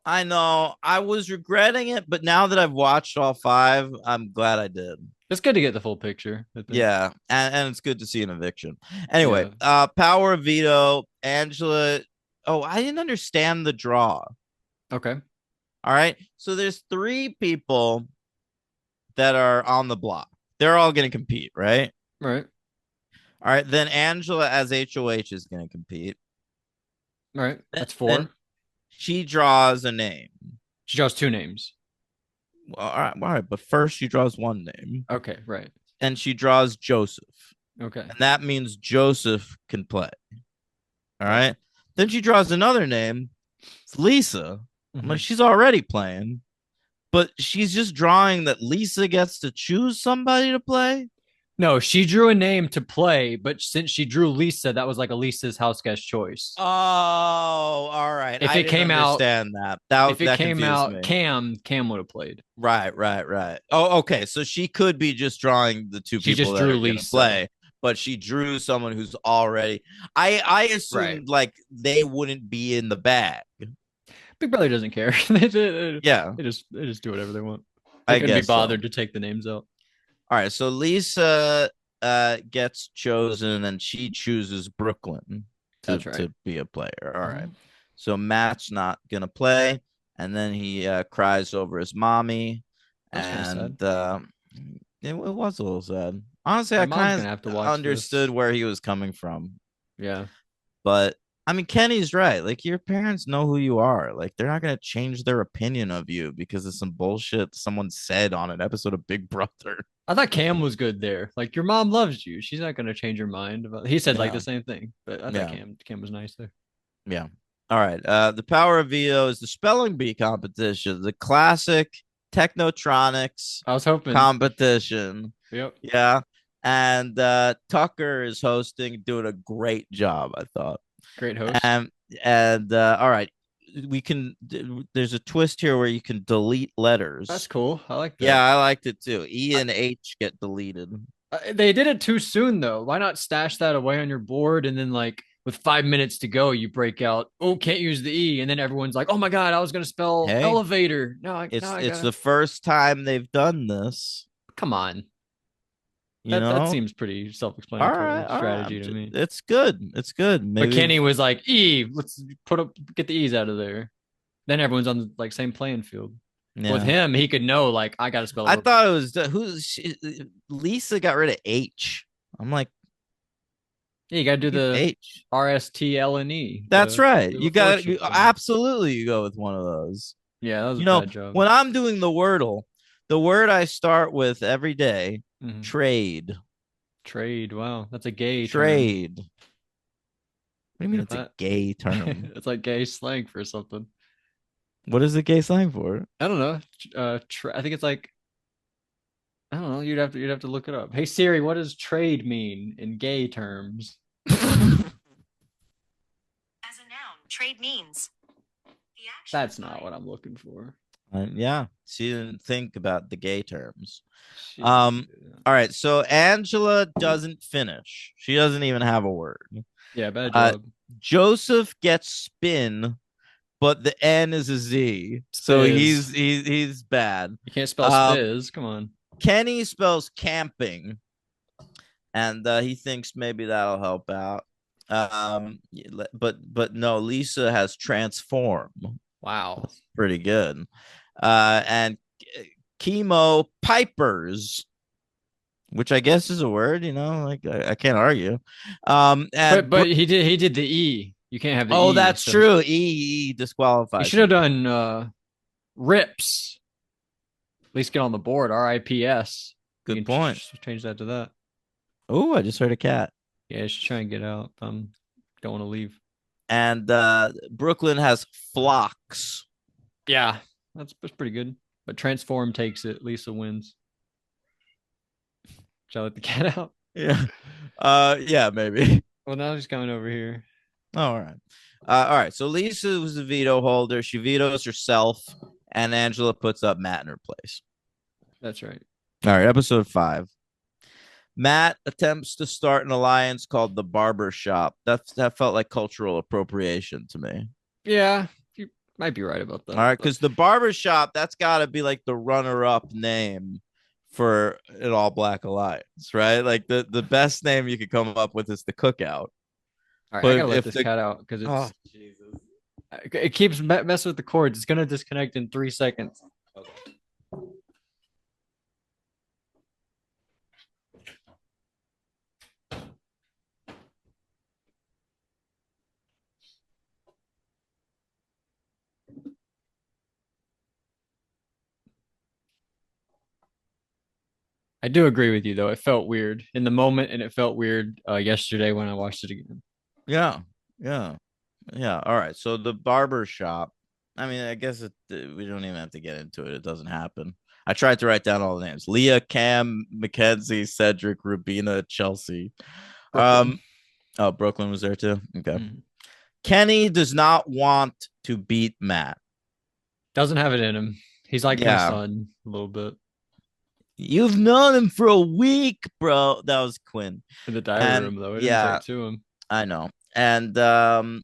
I know. I was regretting it, but now that I've watched all 5, I'm glad I did. It's good to get the full picture, I think. Yeah, and it's good to see an eviction. Anyway, Yeah. power of veto, Angela. Oh, I didn't understand the draw. Okay. All right. So there's 3 people that are on the block. They're all going to compete, right? All right. All right. Then Angela as HOH is going to compete. All right. That's Then 4. she draws a name. She draws 2 names. Well, all right. All right. But first, she draws one name Okay. Right. and she draws Joseph. Okay. And that means Joseph can play. All Right. right. Then she draws another name. It's Lisa. I'm like, Mhm. she's already playing, but she's just drawing that Lisa gets to choose somebody to play. No, she drew a name to play, but since she drew Lisa, that was like a Lisa's house guest choice. Oh, all right. If I it didn't came out, understand that. if it That came confused out me. Cam would have played. Right. Oh, okay. So she could be just drawing the 2 She people just that drew are gonna Lisa. play, but she drew someone who's already. I Right. assumed like they wouldn't be in the bag. Big Brother doesn't care. they Yeah, just do whatever they want. They I couldn't be guess so. bothered to take the names out. All right. So Lisa gets chosen and she chooses Brooklyn That's right. to be a player. All right. Mhm. So Matt's not gonna play, and then he cries over his mommy, That's kind of sad. and it was a little sad. Honestly, My I mom's kind gonna have to of watch understood this. where he was coming from, Yeah. but I mean, Kenny's right. Like, your parents know who you are. Like, they're not gonna change their opinion of you because of some bullshit someone said on an episode of Big Brother. I thought Cam was good there. Like your mom loves you. She's not gonna change her mind about. He said like Yeah, the same thing, but I thought yeah, Cam was nice there. yeah. All right. The power of veto is the spelling bee competition, the classic Technotronics I was hoping. competition. Yep. Yeah. And Tucker is hosting, doing a great job, I thought. Great host. And all right, we can. There's a twist here where you can delete letters. That's cool. I like Yeah, that. I liked it too. E and H get deleted. They did it too soon though. Why not stash that away on your board and then like with 5 minutes to go, you break out, oh, can't use the E, and then everyone's like, oh my god, I was gonna spell Hey, elevator. Now I it's gotta. the first time they've done this. Come on. You That know. seems pretty All right, self-explanatory all right. strategy to me. It's good. It's good. But Maybe. Kenny was like, E, let's get the E's out of there. Then everyone's on the like same playing field. With Yeah. him, he could know like I gotta spell I it. thought it was Lisa got rid of H. I'm like, Yeah, you gotta do the H. RSTLNE. That's right. Do You the got fortune thing. absolutely. You go with one of those. Yeah, that was You a know, bad job. when I'm doing the Wordle, the word I start with every day, Mhm. trade. Trade. Wow, that's a gay term. Trade. What do you mean Get it's a that? gay term? It's like gay slang for something. What is the gay slang for? I don't know. I think it's like I don't know. You'd have to look it up. Hey Siri, what does trade mean in gay terms? As a noun, trade means the action. That's not what I'm looking for. Yeah, she didn't think about the gay terms. Shit. All right, so Angela doesn't finish. She doesn't even have a word. Yeah, bad Uh, job. Joseph gets spin, but the N is a Z, so Spiz. he's bad. You can't spell Um, spiz. Come on. Kenny spells camping, and he thinks maybe that'll help out. But no, Lisa has transform. Wow. Pretty good. And chemo pipers, which I guess is a word, like I can't argue. And But he did the E. You can't have the oh, E. that's so true. E disqualified. You should have done rips. At least get on the board. RIPS. Good point. Change that to that. Oh, I just heard a cat. Yeah, I should try and get out. Don't want to leave. And Brooklyn has flocks. Yeah, That's pretty good. But Transform takes it. Lisa wins. Shall I let the cat out? Yeah. Yeah, maybe. Well, now she's coming over here. All right. All right. So Lisa was the veto holder. She vetoes herself, and Angela puts up Matt in her place. That's right. All right. Episode 5. Matt attempts to start an alliance called the Barber Shop. That felt like cultural appropriation to me. Yeah, you might be right about that. All right, because the Barber Shop, that's got to be like the runner-up name for an all-black alliance, right? Like the best name you could come up with is the Cookout. All right, but I gotta let if this the- cat out because it's Oh, it keeps messing with the cords. It's gonna disconnect in 3 seconds. I do agree with you though. It felt weird in the moment, and it felt weird yesterday when I watched it again. yeah, yeah, yeah. All right. So the Barber Shop. I mean, I guess we don't even have to get into it. It doesn't happen. I tried to write down all the names: Leah, Cam, Mackenzie, Cedric, Rubina, Chelsea. Brooklyn. Oh, Brooklyn was there too. Okay. Mhm. Kenny does not want to beat Matt. Doesn't have it in him. He's like my Yeah. son a little bit You've known him for a week, bro. That was Quinn. in the diary And room though. It yeah, didn't take to him. I know. And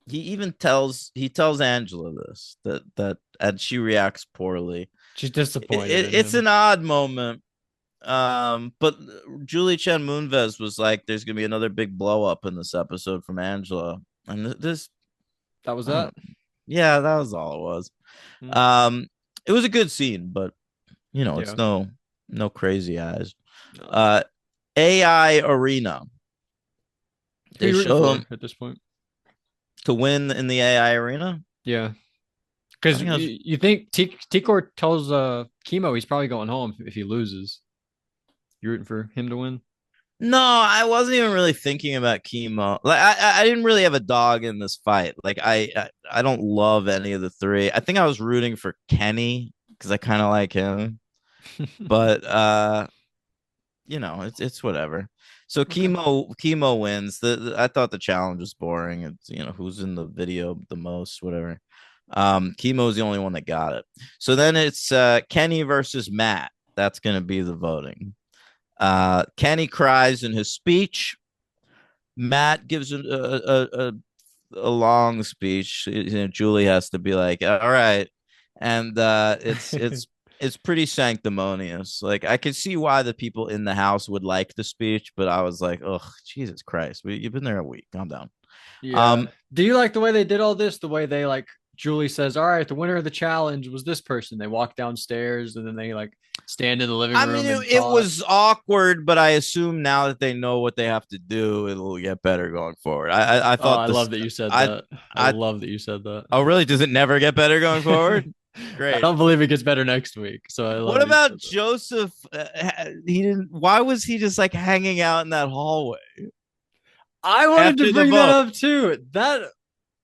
he even tells Angela this that and she reacts poorly. She's disappointed. It's an odd moment. But Julie Chen Moonves was like, "There's gonna be another big blow up in this episode from Angela," and this that was that. Yeah, that was all it was. Mm. It was a good scene, but it's Yeah. no crazy eyes. No. AI Arena. Who They you rooting show for him at this point. to win in the AI Arena. Yeah, I because think I was- you think Tikor tells Chemo he's probably going home if he loses. You rooting for him to win? No, I wasn't even really thinking about Chemo. Like I didn't really have a dog in this fight. Like I don't love any of the three. I think I was rooting for Kenny because I kind of like him. But it's whatever. So Okay. Chemo wins. I thought the challenge was boring. It's who's in the video the most, whatever. Chemo is the only one that got it. So then it's Kenny versus Matt. That's gonna be the voting. Kenny cries in his speech. Matt gives a long speech. Julie has to be like, all right, and it's pretty sanctimonious. Like I could see why the people in the house would like the speech, but I was like, oh, Jesus Christ, you've been there a week. Calm down. Yeah. Do you like the way they did all this? The way they like Julie says, "All right, the winner of the challenge was this person." They walk downstairs and then they like stand in the living I room. mean, and it talk. was awkward, but I assume now that they know what they have to do, it'll get better going forward. I Oh, thought I love that you said that. I love that you said that. Oh, really? Does it never get better going forward? I Great. don't believe it gets better next week. So I love What that you about said that. Joseph? He didn't. Why was he just like hanging out in that hallway? I wanted after to the bring that vote? up too. That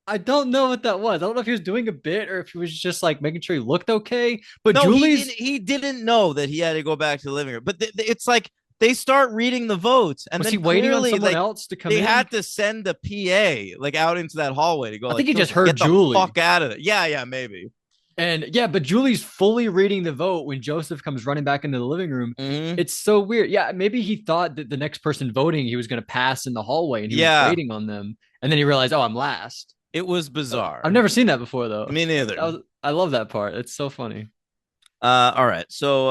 I don't know what that was. I don't know if he was doing a bit or if he was just like making sure he looked okay. But No, Julie's he didn't know that he had to go back to the living room. But it's like they start reading the votes, and was then he waiting on clearly, someone like, else to come they in? had to send a PA like out into that hallway to go. I like, think he just "Joseph, heard get the Julie." fuck out of it. Yeah, maybe. And yeah, but Julie's fully reading the vote when Joseph comes running back into the living room. Mhm. It's so weird. Yeah, maybe he thought that the next person voting he was going to pass in the hallway and he was Yeah. waiting on them. And then he realized, oh, I'm last. It was bizarre. I've never seen that before though. Me neither. I love that part. It's so funny. All right. So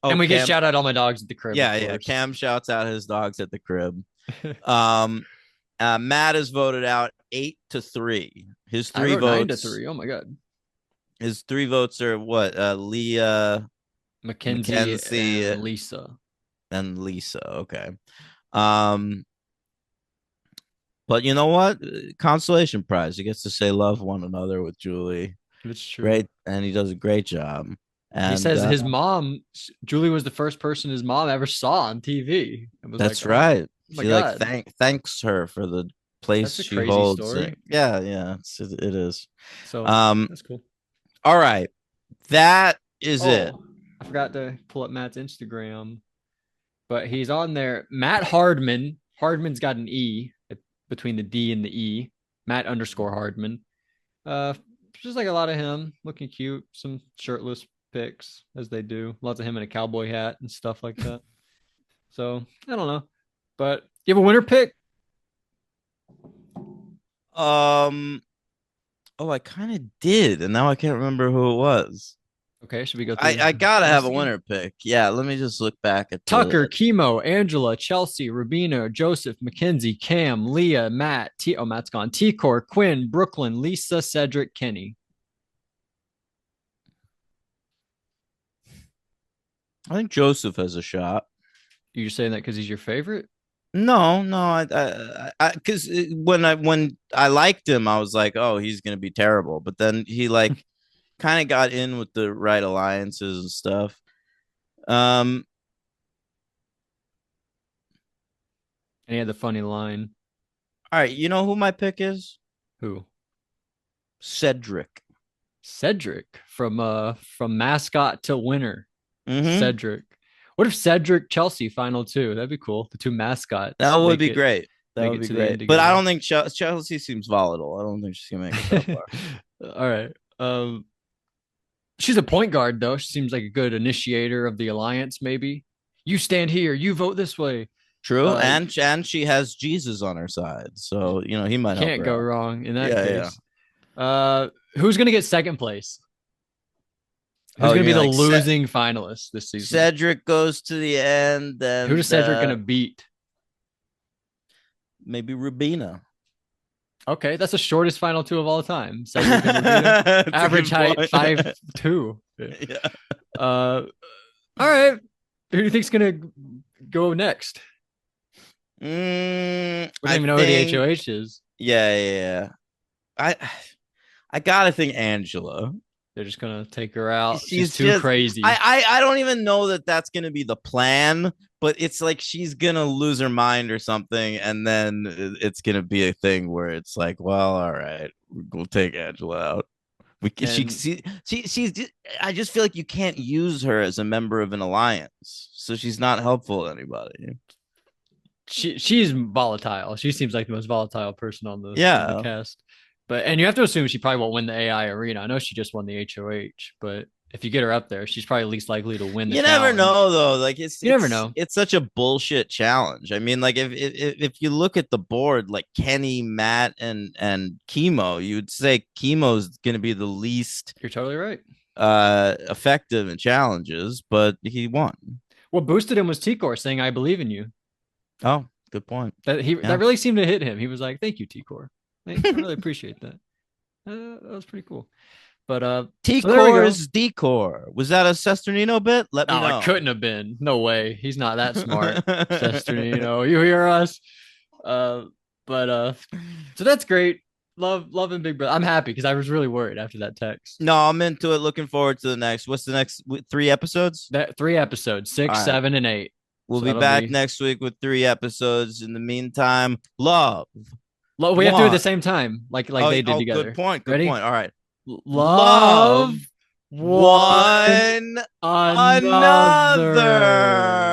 And we Cam, get shout out all my dogs at the crib. yeah, of yeah. course. Cam shouts out his dogs at the crib. Matt is voted out 8-3. His I three wrote votes. 9-3. Oh my god. His 3 votes are what? Leah, Mackenzie and Lisa. and Lisa. Okay. But you know what? Consolation prize. He gets to say love one another with Julie. It's true. Great, and he does a great job. And He says his mom, Julie, was the first person his mom ever saw on TV. It was that's like, right. oh my She like God. thanks her for the place That's a she crazy holds. story. Yeah, it is. So Um, that's cool. all right. That is it. I forgot to pull up Matt's Instagram, but he's on there. Matt Hardman. Hardman's got an E between the D and the E. Matt underscore Hardman. Just like a lot of him, looking cute. Some shirtless pics as they do. Lots of him in a cowboy hat and stuff like that. So I don't know, but you have a winner pick? Oh, I kind of did, and now I can't remember who it was. Okay, should we go through? I gotta have a again? winner pick. Yeah, let me just look back at Tucker, Chemo, Angela, Chelsea, Rubina, Joseph, Mackenzie, Cam, Leah, Matt, Matt's gone. T-Core, Quinn, Brooklyn, Lisa, Cedric, Kenny. I think Joseph has a shot. You're just saying that because he's your favorite? No, because when I liked him, I was like, oh, he's gonna be terrible. But then he like kind of got in with the right alliances and stuff. And he had the funny line. All right, you know who my pick is? Who? Cedric. Cedric from mascot to winner. Mhm. Cedric. What if Cedric Chelsea final two? That'd be cool. The two mascots. That would be great. That would be great. But I don't think Chelsea seems volatile. I don't think she's gonna make it that far. All right. She's a point guard though. She seems like a good initiator of the alliance. Maybe you stand here, you vote this way. True, and she has Jesus on her side, so you know he might can't go out. wrong in that case. Yeah. Who's gonna get second place? Who's gonna be the losing finalist this season? Cedric goes to the end. And, who is Cedric gonna beat? Maybe Rubina. Okay, that's the shortest final two of all time. Cedric and Rubina. Average height 5'2". Yeah. All right. Who do you think's gonna go next? We don't even know who the HOH is. Yeah. I gotta think Angela. They're just gonna take her out. She's too crazy. I don't even know that that's gonna be the plan, but it's like she's gonna lose her mind or something, and then it's gonna be a thing where it's like, well, all right, we'll take Angela out. She's. I just feel like you can't use her as a member of an alliance, so she's not helpful to anybody. She's volatile. She seems like the most volatile person on the cast. And you have to assume she probably won't win the AI arena. I know she just won the HOH, but if you get her up there, she's probably least likely to win. You never know, though. Like you never know. It's such a bullshit challenge. I mean, like if you look at the board, like Kenny, Matt, and Chemo, you'd say Chemo's going to be the least. You're totally right. Effective in challenges, but he won. What boosted him was T-Core saying, "I believe in you." Oh, good point. That really seemed to hit him. He was like, "Thank you, T-Core. I really appreciate that." That was pretty cool. But T-Core's decor. Was that a Sesternino bit? Let me know. It couldn't have been. No way. He's not that smart. Sesternino, you hear us? So that's great. Loving Big Brother. I'm happy because I was really worried after that text. No, I'm into it. Looking forward to the next. What's the next 3 episodes? 3 episodes, 6, right. 7, and 8. We'll be back next week with 3 episodes. In the meantime, love. We have to do it at the same time, like they did together. Good point. Ready? All right. Love one another.